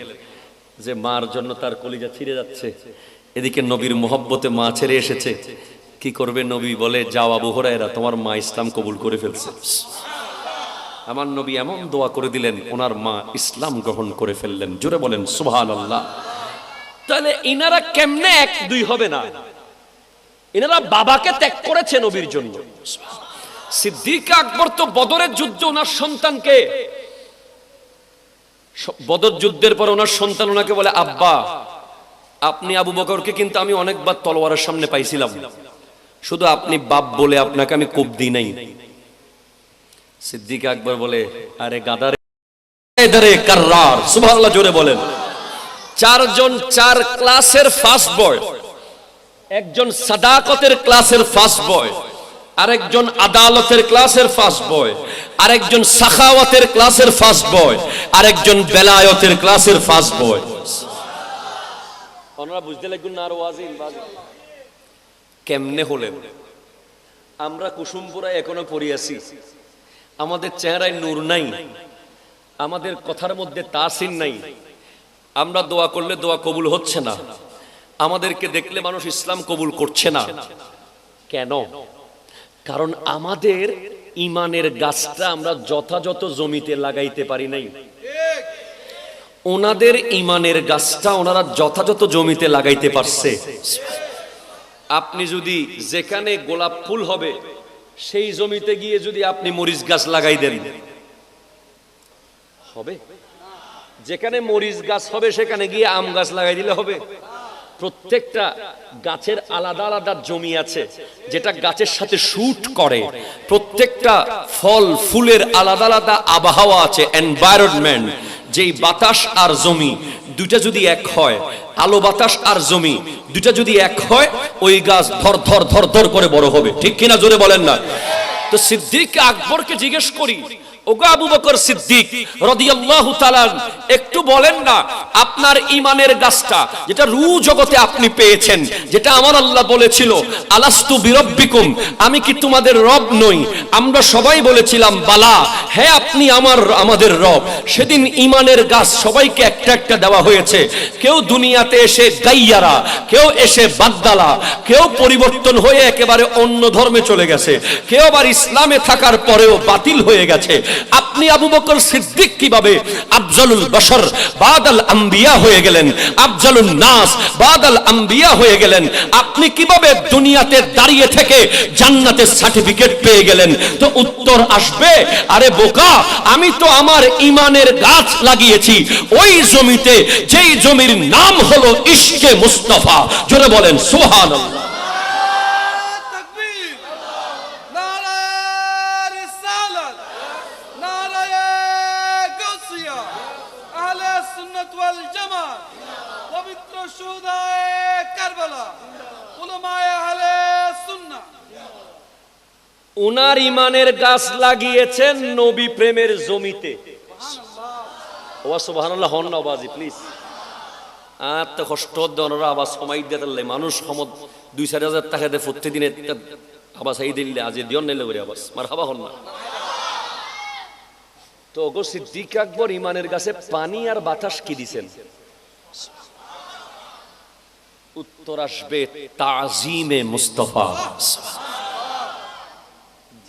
যে মার জন্য তার কলিজা ছিঁড়ে যাচ্ছে, এদিকে নবীর মোহব্বতে মা ছেড়ে এসেছে। কি করবে? নবী বলে, যাও আবু হুরায়রা, তোমার মা ইসলাম কবুল করে ফেলছে। আমার নবী এমন দোয়া করে দিলেন, ওনার মা ইসলাম গ্রহণ করে ফেললেন। জোরে বলেন সুবহানাল্লাহ। তাহলে ইনারা কেমনে এক দুই হবে না? ইনারা বাবাকে ত্যাগ করেছে নবীর জন্য। সিদ্দিক আকবর তো বদরের যুদ্ধে ওনার সন্তানকে, বদর যুদ্ধের পর ওনার সন্তান ওনাকে বলে, আব্বা আপনি আবু বকরকে কিন্তু আমি অনেকবার তলোয়ারের সামনে পাইছিলাম, শুধু আপনি বাপ বলে আপনাকে আমি কোপ দিই নাই। সিদ্দিক আকবর বলে, আরে গাদারে কাররার, সুবহানাল্লাহ জোরে বলেন। চারজন চার ক্লাসের ফার্স্ট বয়, একজন সাদাকতের ক্লাসের ফার্স্ট বয়, আরেকজন আদালতের ক্লাসের ফার্স্ট বয়, আরেকজন সাখাওয়াতের ক্লাসের ফার্স্ট বয়, আরেকজন বেলায়েতের ক্লাসের ফার্স্ট বয়। আপনারা বুঝতে লাগবেন না? আর ওয়াজিন কেমনে হলেন? আমরা কুসুমপুরায় এখনো পড়ে আছি, আমাদের চেহারায় নূর নাই, আমাদের কথার মধ্যে তাসির নাই, আমরা দোয়া করলে দোয়া কবুল হচ্ছে না, আমাদেরকে দেখলে মানুষ ইসলাম কবুল করছে না। কেন? কারণ আমাদের ইমানের গাছটা আমরা যথাযথ জমিতে লাগাইতে পারি নাই। ওনাদের ইমানের গাছটা ওনারা যথাযথ জমিতে লাগাইতে পারছে। আপনি যদি যেখানে গোলাপ ফুল হবে সেই জমিতে গিয়ে যদি আপনি মরিচ গাছ লাগাই দেন, হবে? যেখানে মরিচ গাছ হবে সেখানে গিয়ে আম গাছ লাগাই দিলে হবে? প্রত্যেকটা গাছের আলাদা আলাদা জমি আছে যেটা গাছের সাথে শুট করে, প্রত্যেকটা ফল ফুলের আলাদা আলাদা আবহাওয়া আছে, এনভায়রনমেন্ট। যেই বাতাস আর জমি দুইটা যদি এক হয়, আলো বাতাস আর জমি দুইটা যদি এক হয়, ওই গাছ ধর ধর ধর ধর করে বড় হবে, ঠিক কিনা জোরে বলেন না? তো সিদ্দিক আকবরকে জিজ্ঞেস করি, ও ওগো আবু বকর সিদ্দিক রাদিয়াল্লাহু তাআলা, একটু বলেন না আপনার ঈমানের গাছটা যেটা রূহ জগতে আপনি পেয়েছেন, যেটা আমার আল্লাহ বলেছিল আলাস্তু বিরব্বিকুম, আমি কি তোমাদের রব নই? আমরা সবাই বলেছিলাম বালা, হ্যাঁ আপনি আমাদের রব। সেদিন ঈমানের গাছ সবাইকে একটা একটা দেওয়া হয়েছে। কেউ দুনিয়াতে এসে গাইয়ারা, কেউ এসে বাদদালা, কেউ পরিবর্তন হয়ে একেবারে অন্য ধর্মে চলে গেছে, কেউ আবার ইসলামে থাকার পরেও বাতিল হয়ে গেছে। আপনি আবু বকর সিদ্দিক কিভাবে আফজালুল বশর বাদাল আম্বিয়া হয়ে গেলেন, আফজালুন নাস বাদাল আম্বিয়া হয়ে গেলেন? আপনি কিভাবে দুনিয়াতে দাঁড়িয়ে থেকে জান্নাতের সার্টিফিকেট পেয়ে গেলেন? তো উত্তর আসবে, আরে বোকা, আমি তো আমার ঈমানের গাছ লাগিয়েছি ওই জমিতে, যেই জমির নাম হলো ইশকে মুস্তাফা। জোরে বলেন সুবহানাল্লাহ। উনার ঈমানের গাছ লাগিয়েছেন নবী প্রেমের জমিতে। ওয়া সুবহানাল্লাহ হন না বাজি প্লিজ। আর তো কষ্ট দনরা আবার সময় দিতে মানুষ সমদ 2-4 টাকা দিয়ে প্রতিদিন আবার সেই দিলে আজ দিন নেলে করে আবার মারহাবা হন না। তো ওগো সিদ্দিক আকবর ঈমানের গাছে পানি আর বাতাস কি দিবেন? উত্তর আসবে তাজিমে মুস্তাফা।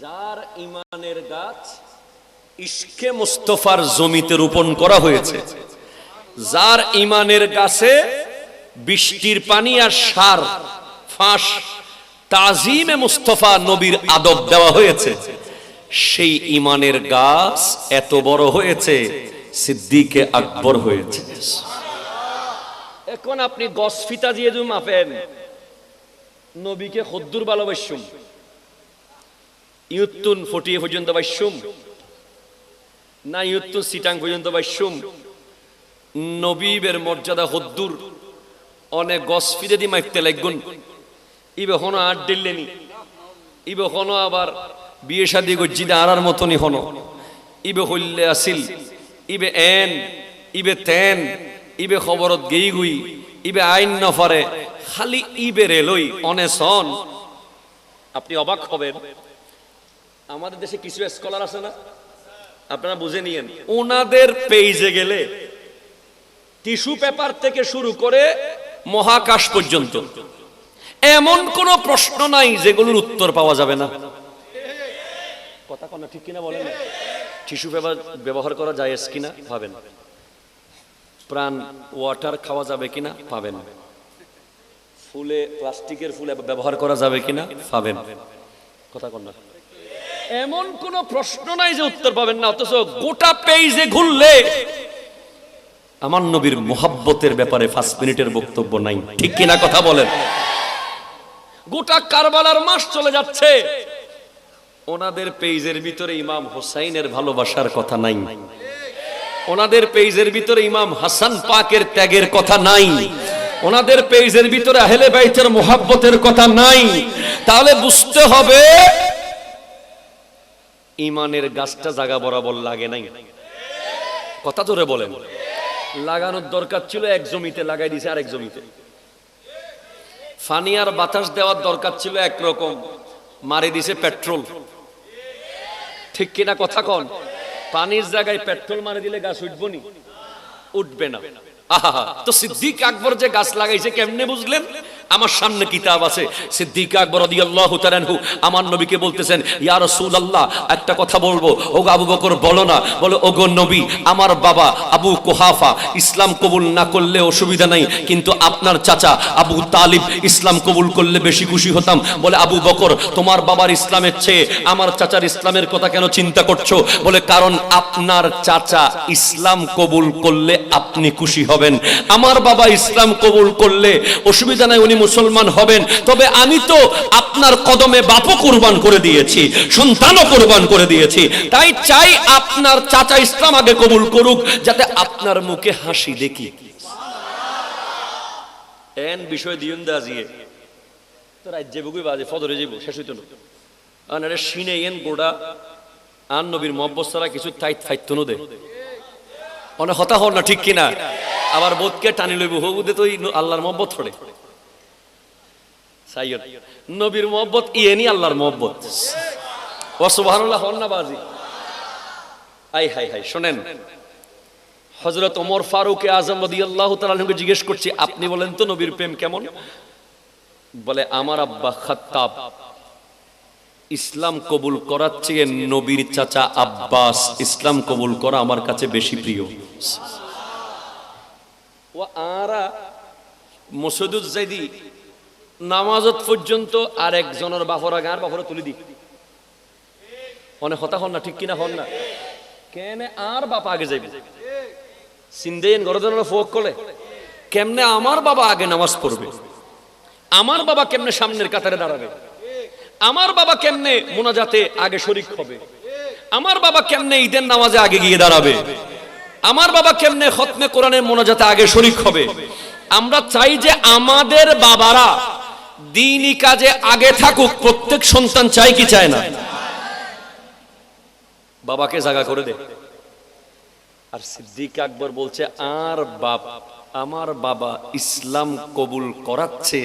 যার ঈমানের গাছ ইশকে মুস্তাফার জমিতে রোপণ করা হয়েছে, যার ঈমানের গাছে বৃষ্টির পানি আর সার ফাঁস তাজিমে মুস্তাফা নবীর আদব দেওয়া হয়েছে, সেই ঈমানের গাছ এত বড় হয়েছে সিদ্দিকে আকবর হয়েছে। এখন আপনি গস ফিতা দিয়ে যদি মাপেন, নবীকে কদ্দুর ভালোবাসুম, ইউতুন ফটিয়ে পর্যন্ত বাইশুম না ইউতুন সিটাং পর্যন্ত বাইশুম, নবীবের মর্যাদা কদ্দুর অনেক গস ফিতে দি মাইতে লাগগুন। ইবে হনো আর দিল্লেনি, ইবে হনো আবার বিয়ে শাদী গজ্জিদা আরার মতনই হনো, ইবে হইলে আসিল, ইবে এন, ইবে তেন, ইবে খবরত গেই গুই, ইবে আইন নফারে, খালি ইবে রেলই অনেসন। আপনি অবাক হবেন, আমাদের দেশে কিছু স্কলার আছে না, আপনারা বুঝে নিয়েন, ওনাদের পেজে গেলে টিস্যু পেপার থেকে শুরু করে মহাকাশ পর্যন্ত এমন কোন প্রশ্ন নাই যেগুলোর উত্তর পাওয়া যাবে না। কথা কোন ঠিক কিনা বলেন? টিস্যু পেপার ব্যবহার করা যায় কিনা পাবেন, প্রাণ ওয়াটার খাওয়া যাবে কিনা পাবেন, ফুলে প্লাস্টিকের ফুলে ব্যবহার করা যাবে কিনা পাবেন। কথা কোন না, এমন কোন প্রশ্ন নাই যে উত্তর পাবেন না। অথচ গোটা পেজে ঘুরলে আমার নবীর মোহাব্বতের ব্যাপারে 5 মিনিটের বক্তব্য নাই। ঠিক কিনা কথা বলেন? গোটা কারবালার মাস চলে যাচ্ছে, ওনাদের পেজের ভিতরে ইমাম হোসাইনের ভালোবাসার কথা নাই, ওনাদের পেজের ভিতরে ইমাম হাসান পাকের ত্যাগের কথা নাই, ওনাদের পেজের ভিতরে আহলে বাইতের মোহাব্বতের কথা নাই। তাহলে বুঝতে হবে ঈমানের গাছটা জায়গা বরাবর লাগে নাই। কথা ধরে বলেন, লাগানোর দরকার ছিল এক জমিতে, লাগাই দিয়েছে আরেক জমিতে। পানি আর বাতাস দেওয়ার দরকার ছিল একরকম, মারি দিছে পেট্রোল। ঠিক কিনা কথা কন? পানির জায়গায় পেট্রোল মারি দিলে গাছ উঠবো নি? উঠবে না। আহা, তো সিদ্দিক আকবর যে গাছ লাগাইছে কেমনে বুঝলেন? আমার সামনে কিতাব আছে। সিদ্দিক আকবর রাদিয়াল্লাহু তাআলা আনহু আমার নবীকে বলতেছেন, ইয়া রাসূলুল্লাহ একটা কথা বলবো। ওগো আবু বকর বলো না। বলে, ওগো নবী, আমার বাবা আবু কুহাফা ইসলাম কবুল না করলে অসুবিধা নাই, কিন্তু আপনার চাচা আবু তালিব ইসলাম কবুল করলে বেশি খুশি হতাম। বলে, আবু বকর তোমার বাবার ইসলামের চেয়ে আমার চাচার ইসলামের কথা কেন চিন্তা করছো? বলে, কারণ আপনার চাচা ইসলাম কবুল করলে আপনি খুশি হবেন, আমার বাবা ইসলাম কবুল করলে অসুবিধা নাই, উনি মুসলমান হবেন। তবে আমি তো আপনার কদমে বাপও কুরবান করে দিয়েছি, সন্তানও কুরবান করে দিয়েছি, তাই চাই আপনার চাচা ইসলাম আগে কবুল করুক, যাতে আপনার মুখে হাসি দেখি। এন বিষয় দিউন দাজিয়ে তো রাজ্যে বুকুই বাজে ফদরে যাবো শেষ হইতো না। আরে সিনে এন গোড়া আর নবীর মহব্বত ছাড়া কিছু ফাইতুনো দে অনেক হতা হন না, ঠিক কিনা? আবার বোধকে টানি লইব হবুদে তো আল্লাহর মহব্বত ছড়ে। সাইয়দ নবীর মহব্বত ইয়েনি আল্লাহর মহব্বত। ও সুবহানাল্লাহ হন না বাজি। আই হাই হাই শোনেন, হযরত ওমর ফারুক আযম রাদিয়াল্লাহু তাআলা আনহুকে জিজ্ঞেস করছি, আপনি বলেন তো নবীর প্রেম কেমন? বলে, আমার আব্বা খাত্তাব ইসলাম কবুল করার চেয়ে নবীর চাচা আব্বাস ইসলাম কবুল করা আমার কাছে বেশি প্রিয়। ও আরা মসুদুজ জাইদি নামাজত পর্যন্ত আর একজনের বাফরা গার বাফরা তুলি দি অনেক হতা হন না, ঠিক কিনা হন না? কেন আর বাপ আগে যাইবে সিন্দেন গরদনের ফোক কলে কেমনে আমার বাবা আগে নামাজ পড়বে, আমার বাবা কেমনে সামনের কাতারে দাঁড়াবে, আমার বাবা কেমনে মুনাজাতে আগে শরীক হবে, আমার বাবা কেমনে ঈদের নামাজে আগে গিয়ে দাঁড়াবে, আমার বাবা কেমনে খতমে কোরআনের মুনাজাতে আগে শরীক হবে। আমরা চাই যে আমাদের বাবারা দ্বীনি কাজে আগে থাকুক। প্রত্যেক সন্তান চাই কি চায় না? বাবাকে জায়গা করে দে। আর সিদ্দিক আকবর বলছে, আর বাপ আমার বাবা ইসলাম কবুল করাচ্ছে,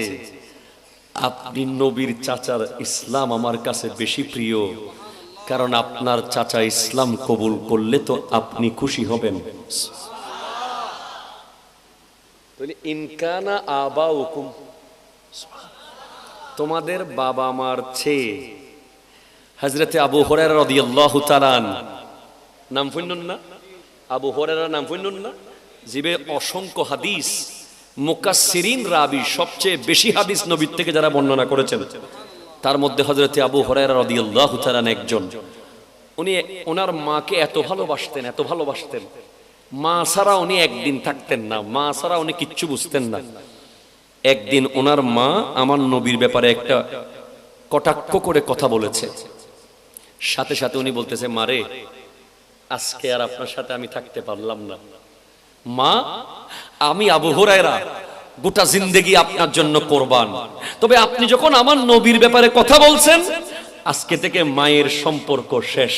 আপনি নবীর চাচার ইসলাম আমার কাছে বেশি প্রিয়, কারণ আপনার চাচা ইসলাম কবুল করলে তো আপনি খুশি হবেন। ইনকানা আবাউকুম, তোমাদের বাবা মার চেয়ে। হযরতে আবু হুরায়রা রাদিয়াল্লাহু তাআলা নাম শুনুন না, আবু হুরায়রা নাম শুনুন না, জিবে অসংখ্য হাদিস মুকাসসিরিন রাবি সবচেয়ে বেশি হাদিস নবীর থেকে যারা বর্ণনা করেছেন তার মধ্যে হযরতে আবু হুরায়রা রাদিয়াল্লাহু তাআলা একজন। উনি ওনার মাকে এত ভালোবাসতেন, এত ভালোবাসতেন, মা ছাড়া উনি একদিন থাকতেন না, মা ছাড়া উনি কিচ্ছু বুঝতেন না। একদিন ওনার মা আমার নবীর ব্যাপারে একটা কটাক্ষ করে কথা বলেছে, সাথে সাথে উনি বলতেছে, মারে আজকে আর আপনার সাথে আমি থাকতে পারলাম না, মা আমি আবু হুরায়রা গোটা জিন্দেগি আপনার জন্য কোরবান, তবে আপনি যখন আমার নবীর ব্যাপারে কথা বলছেন আজকে থেকে মায়ের সম্পর্ক শেষ,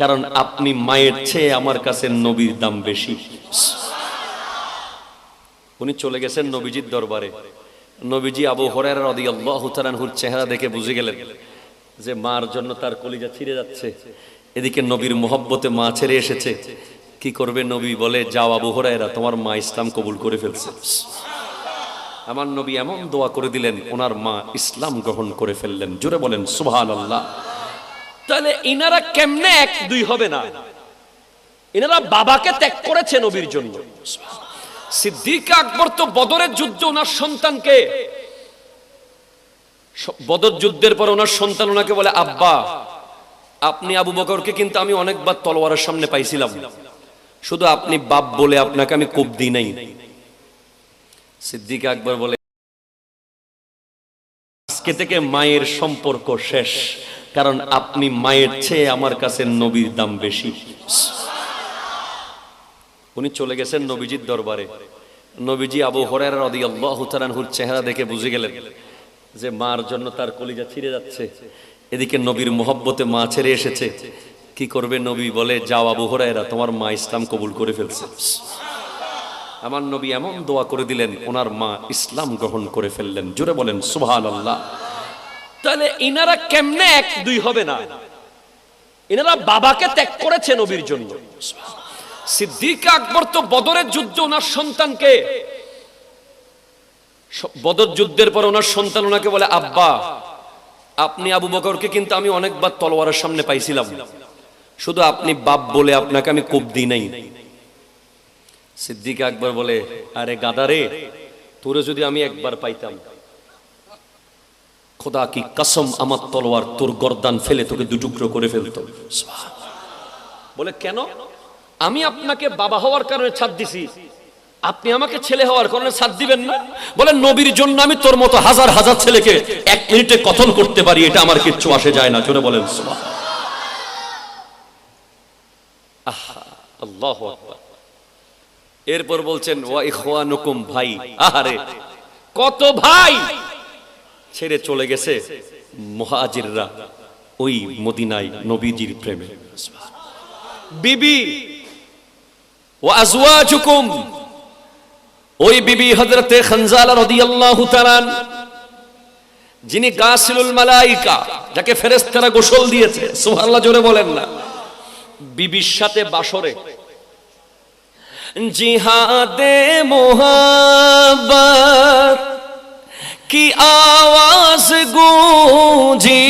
কারণ আপনি মায়ের চেয়ে আমার কাছে নবীর দাম বেশি। উনি চলে গেছেন নবীজির দরবারে। নবীজি আবু হুরায়রা রাদিয়াল্লাহু তাআলা আনহুর চেহারা দেখে বুঝে গেলেন যে মার জন্য তার কলিজা ছিঁড়ে যাচ্ছে, এদিকে নবীর মোহব্বতে মা ছেড়ে এসেছে। কি করবে? নবী বলে, যাও আবু হুরায়রা, তোমার মা ইসলাম কবুল করে ফেলছে। আমার নবী এমন দোয়া করে দিলেন, ওনার মা ইসলাম গ্রহণ করে ফেললেন। জোরে বলেন সুবহানাল্লাহ। তাহলে ইনারা কেমনে এক দুই হবে না? ইনারা বাবাকে ত্যাগ করেছে নবীর জন্য। সিদ্দিক আকবর তো বদরের যুদ্ধে ওনার সন্তানকে, বদর যুদ্ধের পর ওনার সন্তান ওনাকে বলে, আব্বা আপনি আবু বকরকে কিন্তু আমি অনেকবার তলোয়ারের সামনে পাইছিলাম, শুধু আপনি বাপ বলে আপনাকে আমি কোপ দিই নাই। সিদ্দিক আকবর বলে, আজকে থেকে মায়ের সম্পর্ক শেষ, কারণ আপনি মায়ের চেয়ে আমার কাছে নবীর দাম বেশি। উনি চলে গেছেন নবীজির দরবারে। নবীজি আবু হুরায়রা রাদিয়াল্লাহু তাআলা আনহুর চেহারা দেখে বুঝে গেলেন যে মার জন্য তার কলিজা ছিঁড়ে যাচ্ছে, এদিকে নবীর মোহব্বতে মা ছেড়ে এসেছে। কি করবে? নবী বলে, যাও আবু হুরায়রা, তোমার মা ইসলাম কবুল করে ফেলছে। আমার নবী এমন দোয়া করে দিলেন, ওনার মা ইসলাম গ্রহণ করে ফেললেন। জোরে বলেন সুবহানাল্লাহ। তাহলে ইনারা কেমনে এক দুই হবে না? ইনারা বাবাকে ত্যাগ করেছে নবীর জন্য। সিদ্দিক আকবর তো বদরের যুদ্ধে ওনার সন্তানকে, বদর যুদ্ধের পর ওনার সন্তান ওনাকে বলে, আব্বা আপনি আবু বকরকে কিন্তু আমি অনেকবার তলোয়ারের সামনে পাইছিলাম, শুধু আপনি বাপ বলে আপনাকে আমি কোপ দিই নাই। সিদ্দিক আকবর বলে, আরে গাদারে, তোরে যদি আমি একবার পাইতাম, খোদা কি কসম, আমার তলোয়ার তোর গর্দান ফেলে তোকে দুটুকরো করে ফেলতো। বলে, কেন? আমি আপনাকে বাবা হওয়ার কারণে ছাড় দিছি, আপনি আমাকে ছেলে হওয়ার কারণে ছাড় দিবেন না? বলে, নবীর জন্য আমি তোর মতো হাজার হাজার ছেলেকে এক মিনিটে কতল করতে পারি, এটা আমার কিচ্ছু আসে যায় না। জোরে বলেন সুবহানাল্লাহ। আল্লাহু আকবার। এরপর বলছেন, ওয়া ইখওয়ানুকুম, ভাই। আহারে কত ভাই ছেড়ে চলে গেছে মুহাজিররা, ওই মদিনায় নবীজির প্রেমে। বিবি ওয়া আজওয়াজুকুম, ওই বিবি হযরতে খানজালা রাদিয়াল্লাহু তাআলা, যিনি গাসিলুল মালাইকা, যাকে ফেরেশতারা গোসল দিয়েছে, সুবহানাল্লাহ জোরে বলেন না, বিবির সাথে বাসরে জিহাদে মোহাব্বত की आवाज गूंजी,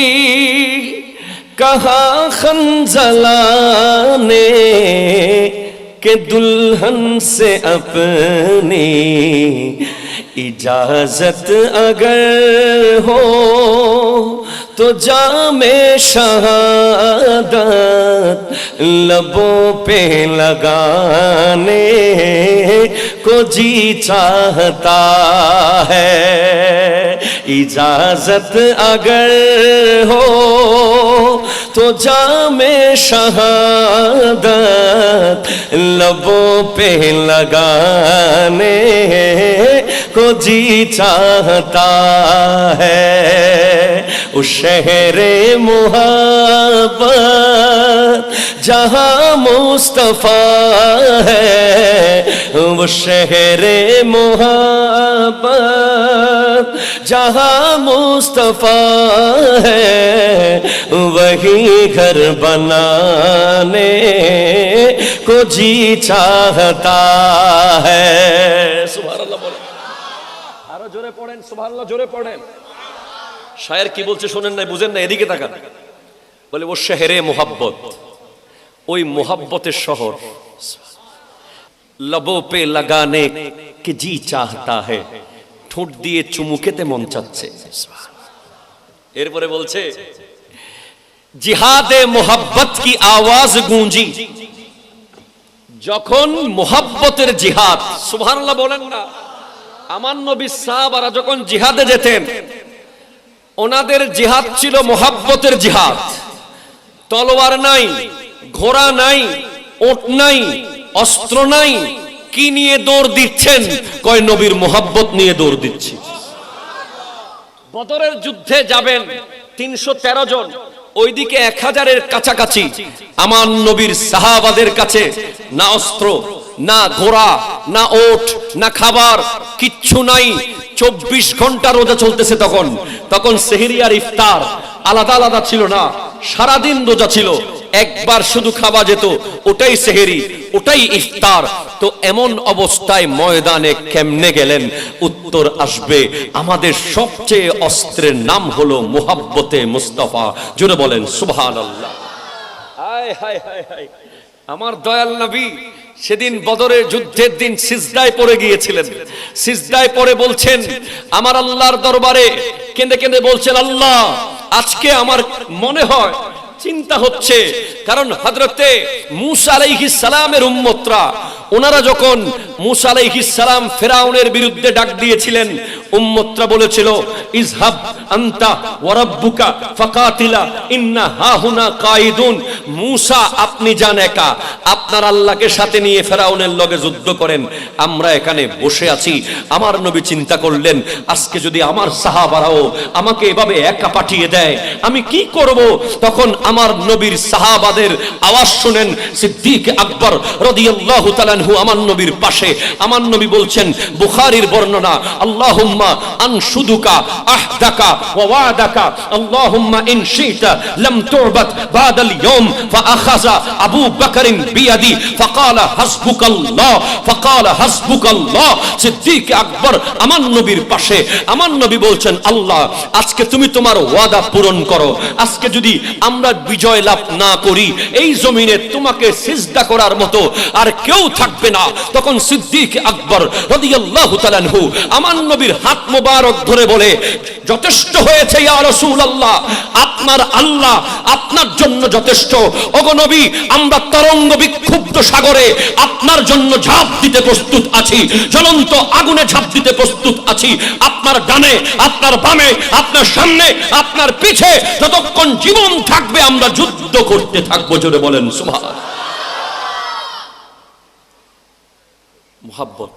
कहा खंजला ने के दुल्हन से अपनी इजाजत अगर हो तो जामे शहादत लबों पे लगाने को जी चाहता है। इजाजत अगर हो तो जामे शहादत लबों पे लगाने को जी चाहता है। उस शहरे मुहब्बत जहाँ मुस्तफा है, वो शहरे मुहब्बत जहाँ मुस्तफा है, वही घर बनाने को जी चाहता है। सुबहानाल्लाह बोलें, আরো জোরে পড়েন, সুবহানাল্লাহ জোরে পড়েন। শায়ের কি বলছে শোনেন না, বুঝেন না, এদিকে তাকান। বলে ও শহরে মোহাব্বত, ওই মোহাব্বতের শহর, লবো পে লাগানে কে জি চাহতা है, ঠোঁট দিয়ে চুমু খেতে মন চাচ্ছে। এরপরে বলছে জিহাদে মোহাব্বত কি আওয়াজ গুঞ্জি, যখন মোহাব্বতের জিহাদ, সুবহানাল্লাহ বলেন না, আমার নবী সাহাবারা যখন জিহাদে যেতেন, ওনাদের জিহাদ ছিল মোহাব্বতের জিহাদ। তলোয়ার নাই, ঘোড়া নাই, ওট নাই, অস্ত্র নাই, কি নিয়ে দৌড় দিচ্ছেন? কয় নবীর মোহাব্বত নিয়ে দৌড় দিচ্ছি। বদরের যুদ্ধে যাবেন 313 জন, ওইদিকে 1000-এর কাছাকাছি আমার নবীর সাহাবাদের কাছে না অস্ত্র, না ঘোড়া, না ওট, না খাবার, কিচ্ছু নাই। 24 ঘন্টা রোজা চলতেছে। তখন সেহরি আর ইফতার আলাদা আলাদা ছিল না, সারাদিন রোজা ছিল। একবার শুধু খাওয়া যেত, ওটাই সেহরি, ওটাই ইফতার। তো এমন অবস্থায় ময়দানে কেমনে গেলেন? উত্তর আসবে, আমাদের সবচেয়ে অস্ত্রের নাম হলো মুহাব্বতে মুস্তাফা। জোরে বলেন সুবহানাল্লাহ। হায় হায় হায় হায়, আমার দয়াল নবী সেদিন বদরের যুদ্ধের দিন সিজদায় পড়ে গিয়েছিলেন। সিজদায় পড়ে বলছেন আমার আল্লাহর দরবারে কেঁদে কেঁদে বলছেন, আল্লাহ আজকে আমার মনে হয়, চিন্তা হচ্ছে, কারণ হযরতে মূসা আলাইহিস সালামের উম্মতরা, ওনারা যখন মূসা আলাইহিস সালাম ফিরাউনের বিরুদ্ধে ডাক দিয়েছিলেন, উম্মতরা বলেছিল ইযহাব আনতা ওয়া রাব্বুকা ফাকাতিলা ইন্না হাহুনা কাইদুন। মূসা আপনি যান একা, আপনার আল্লাহকে সাথে নিয়ে ফিরাউনের লগে যুদ্ধ করেন, আমরা এখানে বসে আছি। আমার নবী চিন্তা করলেন, আজকে যদি আমার সাহাবারাও আমাকে এভাবে একা পাঠিয়ে দেয়, আমি কি করব? তখন আমার নবীর সাহাবাদের আওয়াজ শুনেন, সিদ্দিক আকবর রাদিয়াল্লাহু তাআলা আনহু আমার নবীর পাশে। আমার নবী বলছেন, বুখারীর বর্ণনা, আল্লাহুম্মা আনশুদুকা আহদাকা ওয়া ওয়াদাকা আল্লাহুম্মা ইন শিতা লাম তুবাত বাদাল ইয়াউম ফাআখাযা আবু বকরিন বিয়াদি ফাকালা হাসবুকাল্লাহ ফাকালা হাসবুকাল্লাহ। সিদ্দিক আকবর আমার নবীর পাশে। আমার নবী বলছেন, আল্লাহ আজকে তুমি তোমার ওয়াদা পূরণ করো। আজকে যদি আমরা বিজয় লাভ না করি, এই জমিনে তোমাকে সিজদা করার মতো আর কেউ থাকবে না। তখন সিদ্দিক আকবর রাদিয়াল্লাহু তাআলা আনহু আমার নবীর হাত মোবারক ধরে বলে, যথেষ্ট হয়েছে ইয়া রাসূলুল্লাহ, আপনার আল্লাহ আপনার জন্য যথেষ্ট। ওগো নবী, আমরা তরঙ্গ বিক্ষুব্ধ সাগরে আপনার জন্য ঝাঁপ দিতে প্রস্তুত আছি, জ্বলন্ত আগুনে ঝাঁপ দিতে প্রস্তুত আছি। আপনার ডানে, আপনার বামে, আপনার সামনে, আপনার পিছে, যতক্ষণ জীবন থাকবে আমরা যুদ্ধ করতে থাকবো। জোরে বলেন সুবহানাল্লাহ। মোহাব্বত,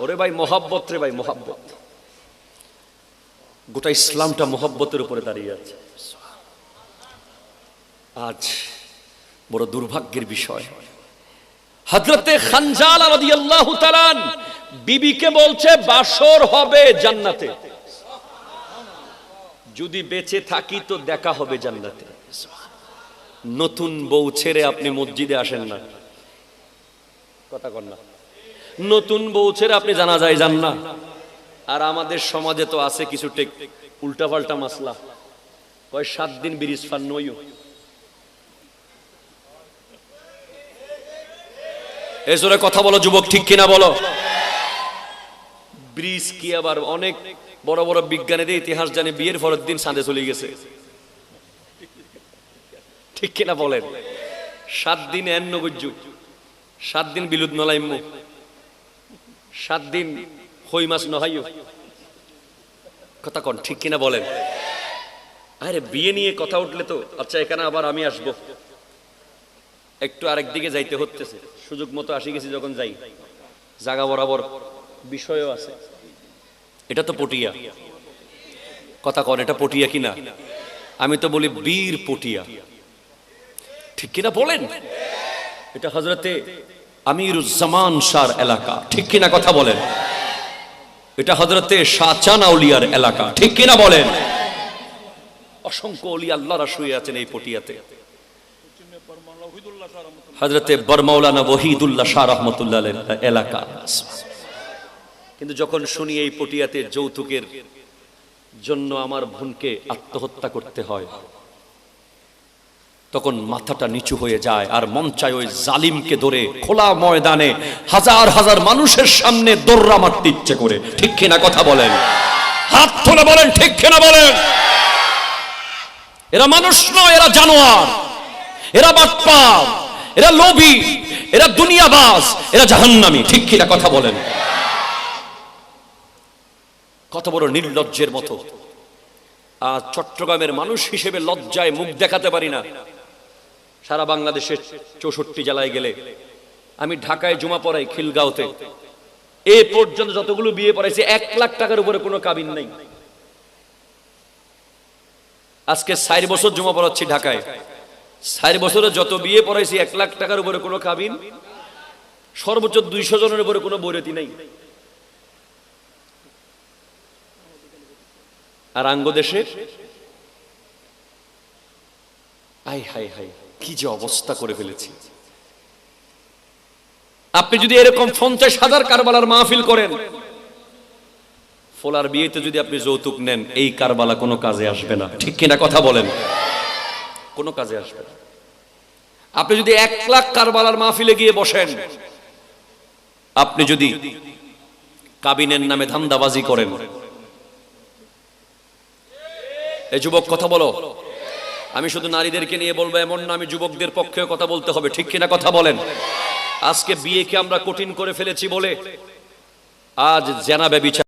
ওরে ভাই মোহাব্বত রে ভাই, মোহাব্বত। গোটা ইসলামটা মোহব্বতের উপরে দাঁড়িয়ে আছে। আজ বড় দুর্ভাগ্যের বিষয়, হযরতে খানজালা রাদিয়াল্লাহু তাআলা বিবিকে বলছে বাসর হবে জান্নাতে, যদি বেঁচে থাকি তো দেখা হবে জান্নাতে। নতুন বউ ছেড়ে আপনি মসজিদে আসেন না, কথা কন না, নতুন বউ ছেড়ে আপনি জানাজায় যান না। আর আমাদের সমাজে তো আছে কিছু উল্টাপাল্টা মাসলা, কয় 7 দিন ব্রিজ ফান নইও। এই জোরে কথা বলো যুবক, ঠিক কিনা বলো? ব্রিজ কি আবার অনেক বড় বড় বিজ্ঞানীদের ইতিহাস জানে বিয়ের পরের দিন চাঁদে চলে গেছে, ঠিক কিনা বলেন? 7 দিন এন্ন গুজ্জু, 7 দিন বিলুদ নলাইমু, 7 দিন হই মাছ নহাইও, কথা কন, ঠিক কিনা বলেন? আরে বিয়ে নিয়ে কথা উঠলে তো আচ্ছা এখানে আবার আমি আসবো, একটু আরেক দিকে যাইতে হচ্ছে, সুযোগ মতো আসি গেছি যখন যাই, জায়গা বরাবর বিষয়ও আছে। এটা তো পটিয়া, কথা কন, এটা পটিয়া কিনা? আমি তো বলি বীর পটিয়া, ঠিক কিনা বলেন? এটা হযরতে আমিরুজ্জামান শাহর এলাকা, ঠিক কিনা কথা বলেন? এটা হযরতে শাহজান আউলিয়ার এলাকা, ঠিক কিনা বলেন? অসংখ্য ওলি আল্লাহরা শুয়ে আছেন এই পটিয়াতে। হযরতে বরমাওলানা ওয়াহিদুল্লাহ শাহ রাহমাতুল্লাহ আলাইহির এলাকা। কিন্তু যখন শুনি এই পটিয়াতে যৌতুকের জন্য আমার বোনকে আত্মহত্যা করতে হয়, তখন মাথাটা নিচু হয়ে যায়, আর মন চায় ওই জালিমকে ধরে খোলা ময়দানে হাজার হাজার মানুষের সামনে দৌড়া মারতে ইচ্ছে করে, ঠিক কিনা কথা বলেন? হাত তুলে বলেন, ঠিক কিনা বলেন? এরা মানুষ নয়, এরা জানোয়ার, এরা বাটপার, এরা লোভী, এরা দুনিয়াবাজ, এরা জাহান্নামী, ঠিক কিনা কথা বলেন? কত বড় নির্লজ্জের মতো। আর চট্টগ্রামের মানুষ হিসেবে লজ্জায় মুখ দেখাতে পারি না। সারা বাংলাদেশের 64 জেলায় গেলে, আমি ঢাকায় জুমা পড়াই খিলগাঁওতে, এ পর্যন্ত যতগুলো বিয়ে পড়াইছি 1 লাখ টাকার উপরে কোনো কাবিন নাই। আজকে 4 বছর জুমা পড়াচ্ছি ঢাকায়, 4 বছরে যত বিয়ে পড়াইছি 1 লাখ টাকার উপরে কোনো কাবিন, সর্বোচ্চ 200 জনের উপরে কোনো বৈরাতি নাই। আর আঙ্গ দেশে আই হাই হাই কি যে অবস্থা করে ফেলেছি। আপনি যদি এরকম 50,000 কারবালার মাহফিল করেন, ফোলার বিয়েতে যদি আপনি যৌতুক নেন, এই কারবালা কোনো কাজে আসবে না, ঠিক কিনা কথা বলেন? কোনো কাজে আসবে না। আপনি যদি 1 লাখ কারবালার মাহফিলে গিয়ে বসেন, আপনি যদি কাবিনের নামে ধান্দাবাজি করেন, এই যুবক কথা বলো, আমি শুধু নারীদেরকে নিয়ে বলবো এমন না, আমি যুবকদের পক্ষেও কথা বলতে হবে, ঠিক কিনা কথা বলেন? আজকে বিয়েকে আমরা কঠিন করে ফেলেছি বলে আজ জেনা ব্যভিচার